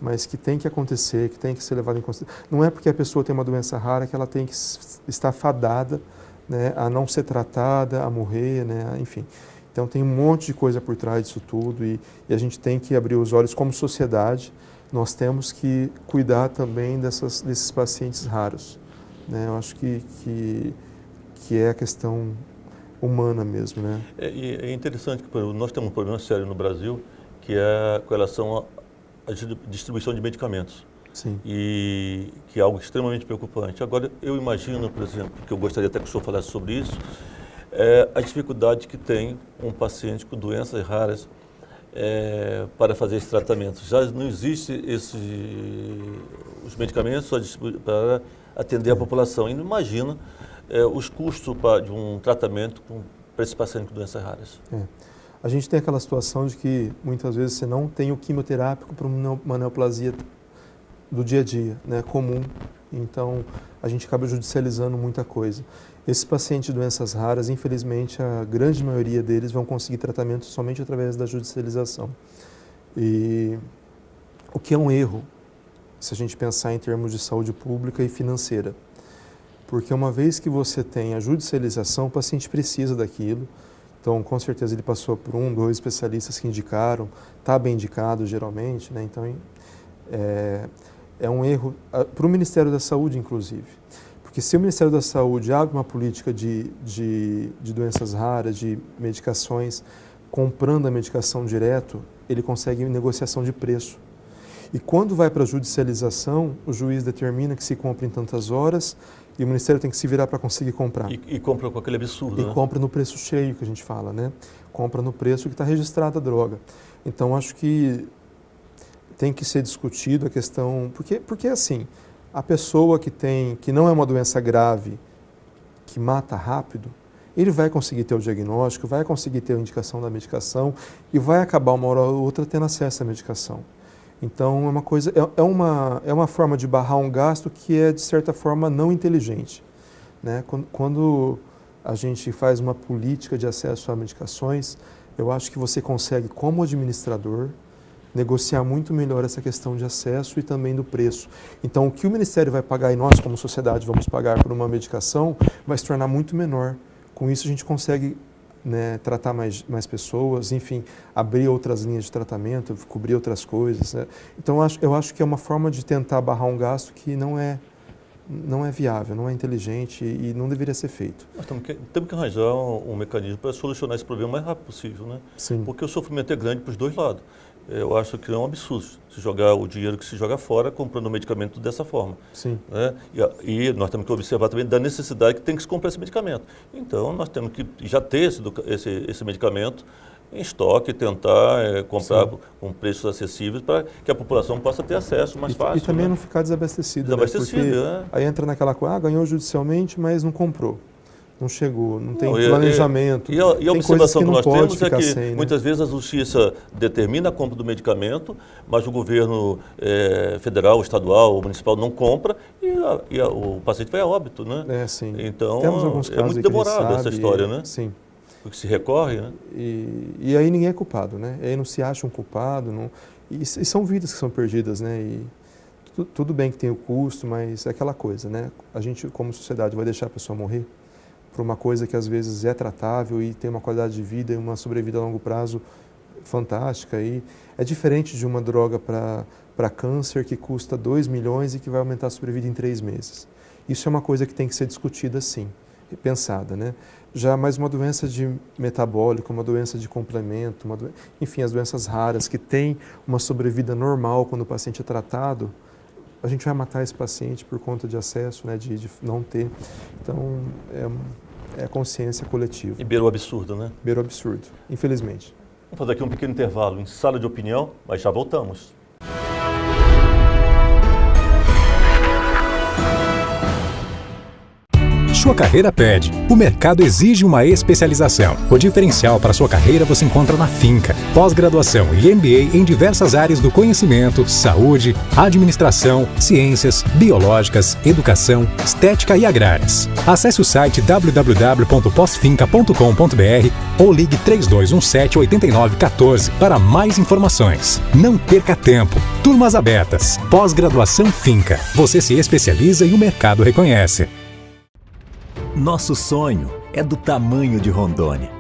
Mas que tem que acontecer, que tem que ser levado em consideração. Não é porque a pessoa tem uma doença rara que ela tem que estar fadada, né, a não ser tratada, a morrer, né, enfim. Então tem um monte de coisa por trás disso tudo e a gente tem que abrir os olhos como sociedade. Nós temos que cuidar também desses pacientes raros, né? Eu acho que é a questão humana mesmo, né? É interessante que nós temos um problema sério no Brasil, que é com relação à distribuição de medicamentos. Sim. E que é algo extremamente preocupante. Agora, eu imagino, por exemplo, que eu gostaria até que o senhor falasse sobre isso, a dificuldade que tem um paciente com doenças raras para fazer esse tratamento. Já não existe os medicamentos para atender a população. E não imagina os custos de um tratamento para esse paciente com doenças raras. A gente tem aquela situação de que muitas vezes você não tem o quimioterápico para uma neoplasia do dia a dia, né, comum. Então, a gente acaba judicializando muita coisa. Esses pacientes de doenças raras, infelizmente, a grande maioria deles vão conseguir tratamento somente através da judicialização. E o que é um erro, se a gente pensar em termos de saúde pública e financeira. Porque uma vez que você tem a judicialização, o paciente precisa daquilo Então, com certeza, ele passou por 1, 2 especialistas que indicaram, está bem indicado geralmente, né? Então, é um erro para o Ministério da Saúde, inclusive. Porque se o Ministério da Saúde abre uma política de doenças raras, de medicações, comprando a medicação direto, ele consegue negociação de preço. E quando vai para a judicialização, o juiz determina que se compra em tantas horas e o Ministério tem que se virar para conseguir comprar. E compra com aquele absurdo, E compra no preço cheio, que a gente fala, né? Compra no preço que está registrada a droga. Então, acho que tem que ser discutido a questão... Porque assim, a pessoa que não é uma doença grave, que mata rápido, ele vai conseguir ter o diagnóstico, vai conseguir ter a indicação da medicação e vai acabar uma hora ou outra tendo acesso à medicação. Então, é uma forma de barrar um gasto que é, de certa forma, não inteligente, né? Quando a gente faz uma política de acesso a medicações, eu acho que você consegue, como administrador, negociar muito melhor essa questão de acesso e também do preço. Então, o que o Ministério vai pagar e nós, como sociedade, vamos pagar por uma medicação, vai se tornar muito menor. Com isso, a gente consegue, né, tratar mais pessoas, enfim, abrir outras linhas de tratamento, cobrir outras coisas, né? Então, eu acho que é uma forma de tentar barrar um gasto que não é viável, não é inteligente e não deveria ser feito. Nós temos que arranjar um mecanismo para solucionar esse problema o mais rápido possível, né? Sim. Porque o sofrimento é grande para os dois lados. Eu acho que é um absurdo se jogar o dinheiro que se joga fora comprando o medicamento dessa forma. Sim. Né? E nós temos que observar também da necessidade que tem que se comprar esse medicamento. Então, nós temos que já ter esse medicamento em estoque, tentar comprar com preços acessíveis para que a população possa ter acesso mais fácil. E também, né? não ficar desabastecida. Desabastecido, né? Porque aí entra naquela coisa, ganhou judicialmente, mas não comprou. Não chegou, não tem planejamento. E a observação que nós temos é que sem, né? muitas vezes a justiça determina a compra do medicamento, mas o governo federal, estadual ou municipal não compra e o paciente vai a óbito, né? Sim. Então, temos alguns casos muito demorado essa história, né? Sim. Porque se recorre, né? E aí ninguém é culpado, né? E aí não se acha um culpado, e são vidas que são perdidas, né? E tudo bem que tem o custo, mas é aquela coisa, né? A gente, como sociedade, vai deixar a pessoa morrer por uma coisa que às vezes é tratável e tem uma qualidade de vida e uma sobrevida a longo prazo fantástica. E é diferente de uma droga para câncer que custa 2 milhões e que vai aumentar a sobrevida em 3 meses. Isso é uma coisa que tem que ser discutida sim, pensada, né? Já mais uma doença de metabólica, uma doença de complemento, enfim, as doenças raras que têm uma sobrevida normal quando o paciente é tratado, a gente vai matar esse paciente por conta de acesso, né, de não ter. Então, é a consciência coletiva. E beira o absurdo, né? Beira o absurdo, infelizmente. Vamos fazer aqui um pequeno intervalo em sala de opinião, mas já voltamos. Sua carreira pede. O mercado exige uma especialização. O diferencial para sua carreira você encontra na Finca. Pós-graduação e MBA em diversas áreas do conhecimento, saúde, administração, ciências, biológicas, educação, estética e agrárias. Acesse o site www.posfinca.com.br ou ligue 3217-8914 para mais informações. Não perca tempo. Turmas abertas. Pós-graduação Finca. Você se especializa e o mercado reconhece. Nosso sonho é do tamanho de Rondônia.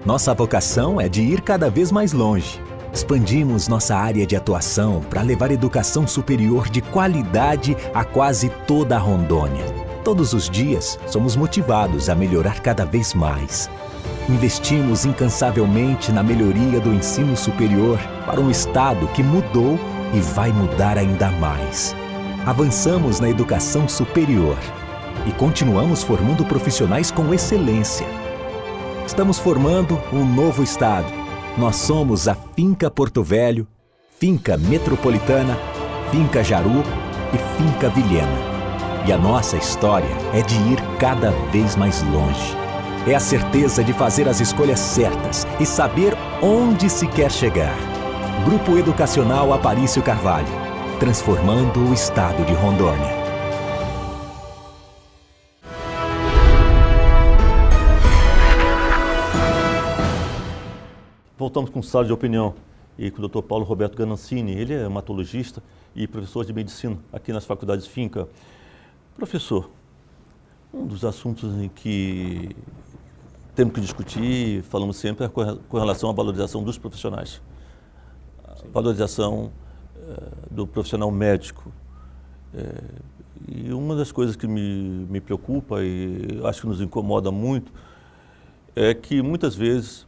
Nossa vocação é de ir cada vez mais longe. Expandimos nossa área de atuação para levar educação superior de qualidade a quase toda a Rondônia. Todos os dias, somos motivados a melhorar cada vez mais. Investimos incansavelmente na melhoria do ensino superior para um estado que mudou e vai mudar ainda mais. Avançamos na educação superior e continuamos formando profissionais com excelência. Estamos formando um novo estado. Nós somos a Finca Porto Velho, Finca Metropolitana, Finca Jaru e Finca Vilhena. E a nossa história é de ir cada vez mais longe. É a certeza de fazer as escolhas certas e saber onde se quer chegar. Grupo Educacional Aparício Carvalho, transformando o estado de Rondônia. Voltamos com sala de opinião e com o Dr. Paulo Roberto Ganancini. Ele é hematologista e professor de medicina aqui nas faculdades Finca. Professor, um dos assuntos em que temos que discutir, falamos sempre com relação à valorização dos profissionais. A valorização do profissional médico. E uma das coisas que me preocupa e acho que nos incomoda muito é que muitas vezes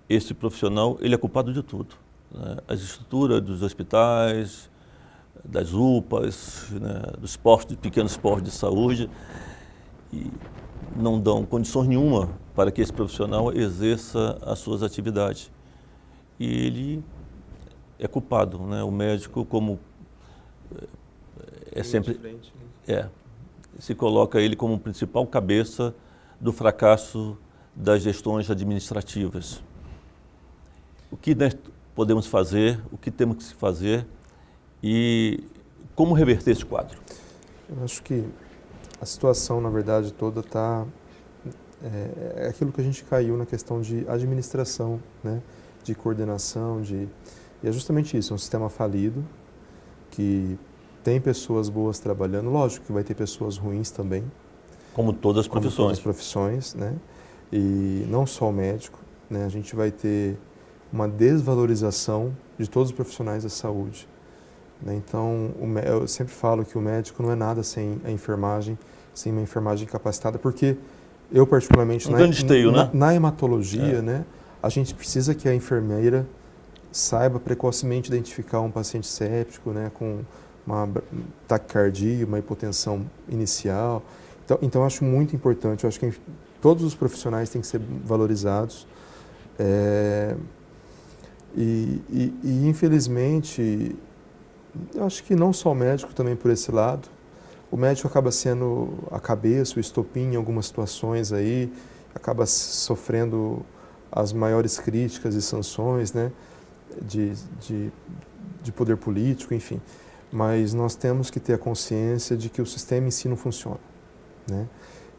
esse profissional ele é culpado de tudo, né? As estruturas dos hospitais, das UPAs, né? Dos postos, pequenos postos de saúde, e não dão condições nenhuma para que esse profissional exerça as suas atividades. E ele é culpado, né? O médico, como sempre se coloca ele como principal cabeça do fracasso das gestões administrativas. O que nós podemos fazer, o que temos que fazer e como reverter esse quadro? Eu acho que a situação, na verdade, toda está... É aquilo que a gente caiu na questão de administração, né? De coordenação, e é justamente isso, é um sistema falido, que tem pessoas boas trabalhando, lógico que vai ter pessoas ruins também. Como todas as profissões. Como todas as profissões, né? E não só o médico, né? A gente vai ter uma desvalorização de todos os profissionais da saúde, né? Então, eu sempre falo que o médico não é nada sem a enfermagem, sem uma enfermagem capacitada, porque eu particularmente, na hematologia, né? A gente precisa que a enfermeira saiba precocemente identificar um paciente séptico, né? Com uma taquicardia, uma hipotensão inicial. Então, acho muito importante, eu acho que todos os profissionais têm que ser valorizados. Infelizmente, eu acho que não só o médico, também por esse lado, o médico acaba sendo a cabeça, o estopim em algumas situações aí, acaba sofrendo as maiores críticas e sanções, né, de poder político, enfim. Mas nós temos que ter a consciência de que o sistema em si não funciona, né?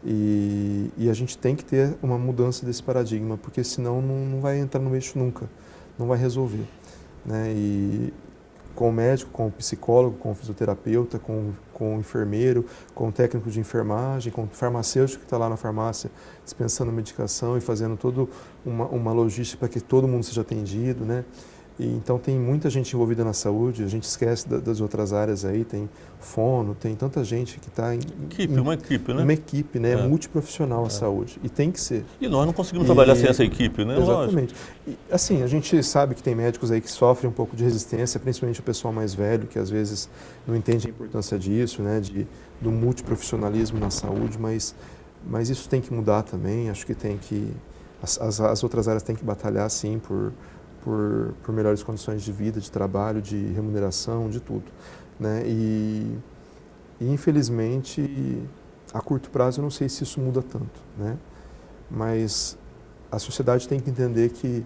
E a gente tem que ter uma mudança desse paradigma, porque senão não vai entrar no eixo nunca, não vai resolver, né? E com o médico, com o psicólogo, com o fisioterapeuta, com o enfermeiro, com o técnico de enfermagem, com o farmacêutico que está lá na farmácia dispensando medicação e fazendo toda uma logística para que todo mundo seja atendido, né? E, então tem muita gente envolvida na saúde, a gente esquece das outras áreas aí, tem fono, tem tanta gente que está uma equipe, né? Uma equipe, né? Multiprofissional a saúde, e tem que ser. E nós não conseguimos trabalhar sem essa equipe, né? Exatamente. E, assim, a gente sabe que tem médicos aí que sofrem um pouco de resistência, principalmente o pessoal mais velho, que às vezes não entende a importância disso, né? Do multiprofissionalismo na saúde, mas isso tem que mudar também, acho que tem que... As outras áreas têm que batalhar, sim, por melhores condições de vida, de trabalho, de remuneração, de tudo, né? E infelizmente, a curto prazo, eu não sei se isso muda tanto, né? Mas a sociedade tem que entender que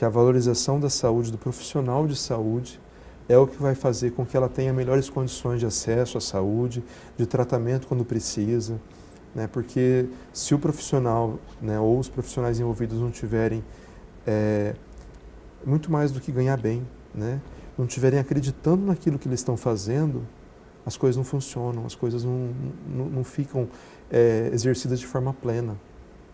a valorização da saúde, do profissional de saúde, é o que vai fazer com que ela tenha melhores condições de acesso à saúde, de tratamento quando precisa, né? Porque se o profissional, né, ou os profissionais envolvidos não tiverem muito mais do que ganhar bem, né? Não estiverem acreditando naquilo que eles estão fazendo, as coisas não funcionam, as coisas não ficam exercidas de forma plena,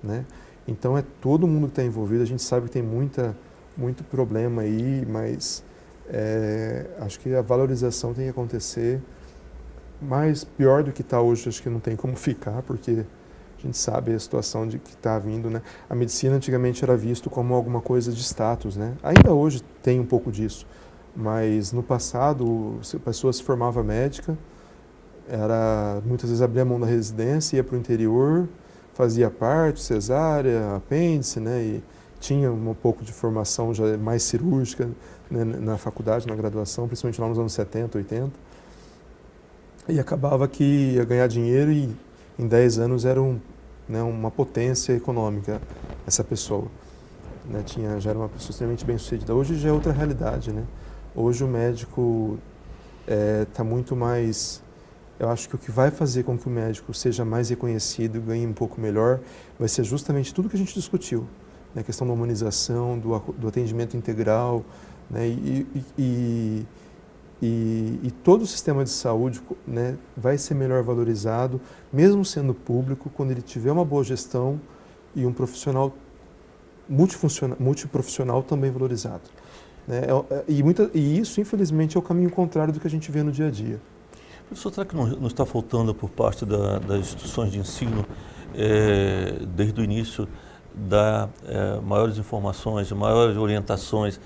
né? Então é todo mundo que está envolvido, a gente sabe que tem muito problema aí, mas acho que a valorização tem que acontecer, mas pior do que está hoje, acho que não tem como ficar, porque a gente sabe a situação de que está vindo, né? A medicina antigamente era visto como alguma coisa de status, né? Ainda hoje tem um pouco disso, mas no passado a pessoa se formava médica, muitas vezes abria mão da residência, ia para o interior, fazia parto, cesárea, apêndice, né? E tinha um pouco de formação já mais cirúrgica, né, na faculdade, na graduação, principalmente lá nos anos 70, 80. E acabava que ia ganhar dinheiro e em 10 anos era uma potência econômica essa pessoa, né? Já era uma pessoa extremamente bem-sucedida. Hoje já é outra realidade, né? Hoje o médico está muito mais... Eu acho que o que vai fazer com que o médico seja mais reconhecido e ganhe um pouco melhor vai ser justamente tudo que a gente discutiu, né? A questão da humanização, do atendimento integral, né? E todo o sistema de saúde, né, vai ser melhor valorizado, mesmo sendo público, quando ele tiver uma boa gestão e um profissional multiprofissional também valorizado. Né? E isso, infelizmente, é o caminho contrário do que a gente vê no dia a dia. Professor, será que não está faltando por parte das instituições de ensino, desde o início, dar maiores informações, maiores orientações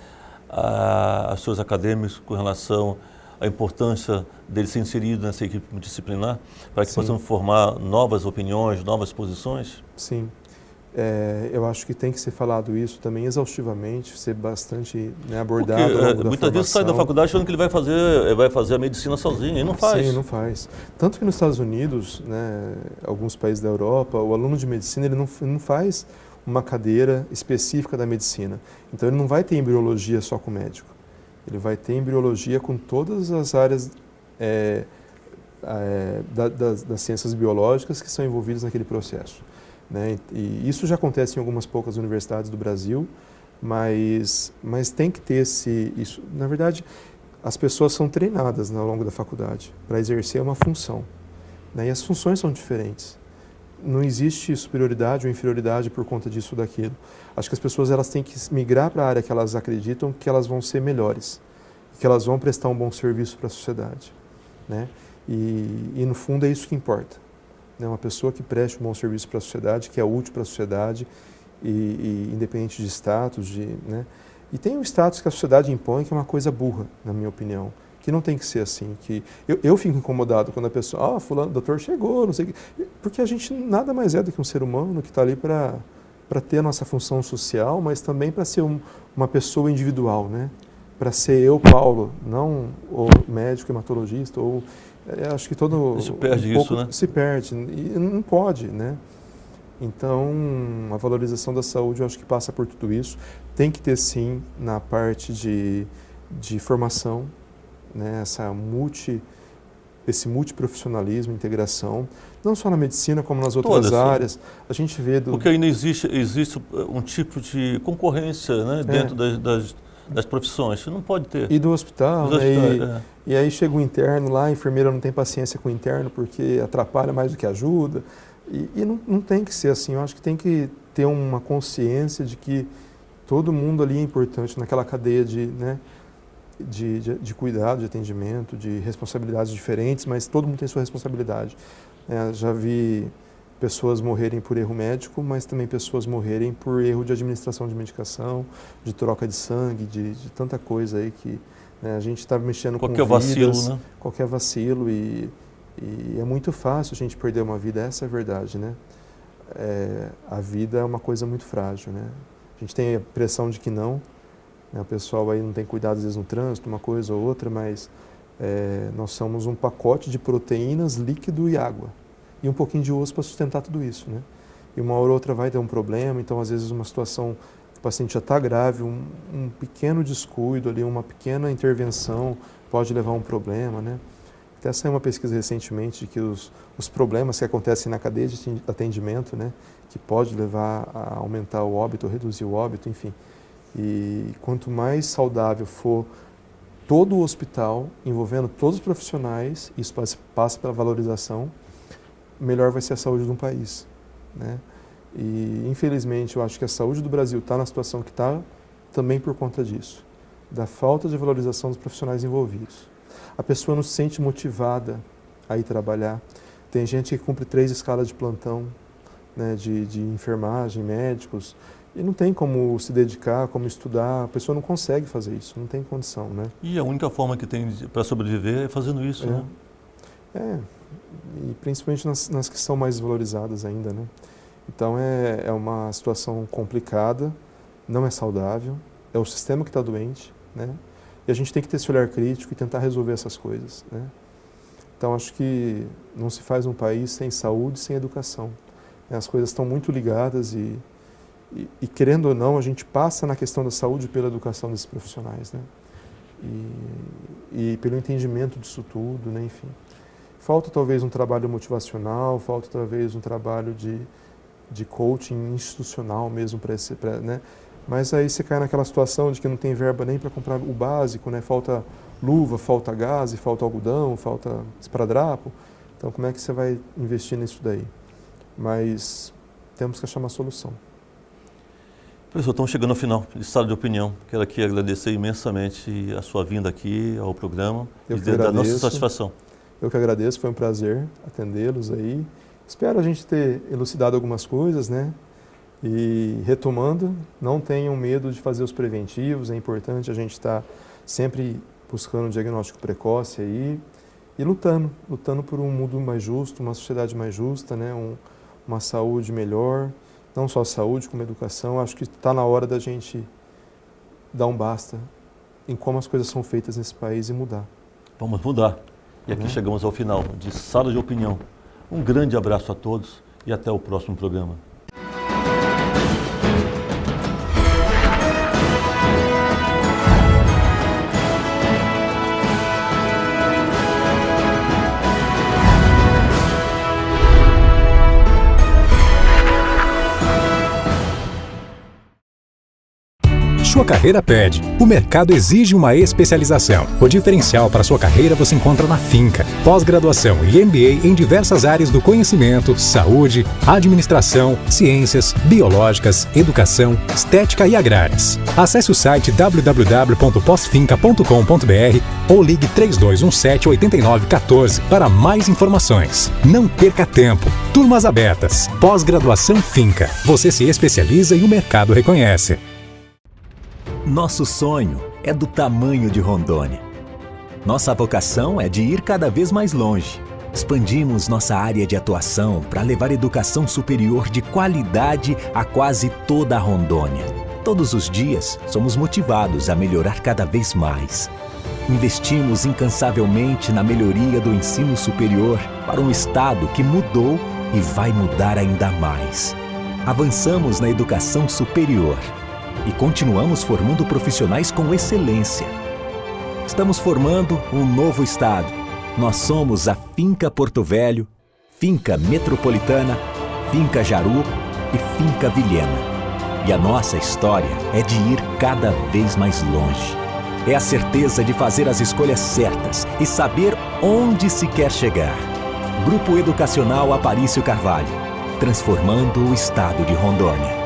aos seus acadêmicos com relação à importância deles ser inseridos nessa equipe multidisciplinar, para que possam formar novas opiniões, novas posições? Sim. Eu acho que tem que ser falado isso também exaustivamente, ser bastante abordado ao longo da muitas vezes sai da faculdade achando que ele vai fazer a medicina sozinho, e não faz. Sim, não faz. Tanto que nos Estados Unidos, né, alguns países da Europa, o aluno de medicina ele não faz uma cadeira específica da medicina. Então ele não vai ter embriologia só com médico. Ele vai ter embriologia com todas as áreas das ciências biológicas que são envolvidas naquele processo. Né? E isso já acontece em algumas poucas universidades do Brasil, mas tem que ter isso. Na verdade, as pessoas são treinadas, né, ao longo da faculdade para exercer uma função. Né? E as funções são diferentes. Não existe superioridade ou inferioridade por conta disso ou daquilo. Acho que as pessoas elas têm que migrar para a área que elas acreditam que elas vão ser melhores, que elas vão prestar um bom serviço para a sociedade. Né? E no fundo é isso que importa. Uma pessoa que preste um bom serviço para a sociedade, que é útil para a sociedade, e independente de status. Né? E tem um status que a sociedade impõe que é uma coisa burra, na minha opinião, que não tem que ser assim. Que eu fico incomodado quando a pessoa, fulano, o doutor chegou, não sei o quê. Porque a gente nada mais é do que um ser humano que está ali para ter a nossa função social, mas também para ser uma pessoa individual, né? Para ser eu, Paulo, não o médico hematologista, ou acho que todo... Se perde isso, né? Se perde, e não pode, né? Então, a valorização da saúde, eu acho que passa por tudo isso. Tem que ter, sim, na parte de formação, né? Esse multiprofissionalismo, integração, não só na medicina, como nas outras áreas. A gente vê... Porque ainda existe um tipo de concorrência, né? Dentro das profissões, isso não pode ter. E do hospital, né? E aí chega o interno lá, a enfermeira não tem paciência com o interno porque atrapalha mais do que ajuda. E não tem que ser assim. Eu acho que tem que ter uma consciência de que todo mundo ali é importante naquela cadeia de cuidado, de atendimento, de responsabilidades diferentes, mas todo mundo tem sua responsabilidade. Já vi pessoas morrerem por erro médico, mas também pessoas morrerem por erro de administração de medicação, de troca de sangue, de tanta coisa aí que, né, a gente está mexendo com vidas, vacilo, né? Qualquer vacilo, e é muito fácil a gente perder uma vida, essa é a verdade, né? A vida é uma coisa muito frágil, né? A gente tem a impressão de que não, né? O pessoal aí não tem cuidado às vezes no trânsito, uma coisa ou outra, mas nós somos um pacote de proteínas, líquido e água. E um pouquinho de osso para sustentar tudo isso, né? E uma hora ou outra vai ter um problema, então às vezes uma situação, o paciente já está grave, um pequeno descuido ali, uma pequena intervenção pode levar a um problema, né? Até saiu uma pesquisa recentemente de que os problemas que acontecem na cadeia de atendimento, né? Que pode levar a aumentar o óbito, reduzir o óbito, enfim. E quanto mais saudável for todo o hospital, envolvendo todos os profissionais, isso passa pela valorização, melhor vai ser a saúde de um país, né? E, infelizmente, eu acho que a saúde do Brasil está na situação que está também por conta disso, da falta de valorização dos profissionais envolvidos. A pessoa não se sente motivada a ir trabalhar. Tem gente que cumpre 3 escalas de plantão, né, de enfermagem, médicos, e não tem como se dedicar, como estudar. A pessoa não consegue fazer isso, não tem condição, né? E a única forma que tem para sobreviver é fazendo isso, né? E principalmente nas que são mais valorizadas ainda, né? Então é uma situação complicada, não é saudável, é o sistema que está doente, né? E a gente tem que ter esse olhar crítico e tentar resolver essas coisas, né? Então acho que não se faz um país sem saúde, sem educação. As coisas estão muito ligadas e querendo ou não, a gente passa na questão da saúde pela educação desses profissionais, né? E pelo entendimento disso tudo, né? Enfim. Falta talvez um trabalho motivacional, falta talvez um trabalho de coaching institucional mesmo né? Mas aí você cai naquela situação de que não tem verba nem para comprar o básico, né? Falta luva, falta gás, falta algodão, falta esparadrapo. Então como é que você vai investir nisso daí? Mas temos que achar uma solução. Professor, estamos chegando ao final de Sala de Opinião. Quero aqui agradecer imensamente a sua vinda aqui ao programa e da nossa satisfação. Eu que agradeço, foi um prazer atendê-los aí. Espero a gente ter elucidado algumas coisas, né? E retomando, não tenham medo de fazer os preventivos, é importante a gente estar sempre buscando um diagnóstico precoce aí e lutando por um mundo mais justo, uma sociedade mais justa, né? Uma saúde melhor, não só saúde, como educação. Acho que está na hora da gente dar um basta em como as coisas são feitas nesse país e mudar. Vamos mudar. E aqui chegamos ao final de Sala de Opinião. Um grande abraço a todos e até o próximo programa. Sua carreira pede. O mercado exige uma especialização. O diferencial para sua carreira você encontra na Finca. Pós-graduação e MBA em diversas áreas do conhecimento, saúde, administração, ciências, biológicas, educação, estética e agrárias. Acesse o site www.posfinca.com.br ou ligue 3217-8914 para mais informações. Não perca tempo. Turmas abertas. Pós-graduação Finca. Você se especializa e o mercado reconhece. Nosso sonho é do tamanho de Rondônia. Nossa vocação é de ir cada vez mais longe. Expandimos nossa área de atuação para levar educação superior de qualidade a quase toda a Rondônia. Todos os dias, somos motivados a melhorar cada vez mais. Investimos incansavelmente na melhoria do ensino superior para um estado que mudou e vai mudar ainda mais. Avançamos na educação superior e continuamos formando profissionais com excelência. Estamos formando um novo estado. Nós somos a Finca Porto Velho, Finca Metropolitana, Finca Jaru e Finca Vilhena. E a nossa história é de ir cada vez mais longe. É a certeza de fazer as escolhas certas e saber onde se quer chegar. Grupo Educacional Aparício Carvalho, transformando o estado de Rondônia.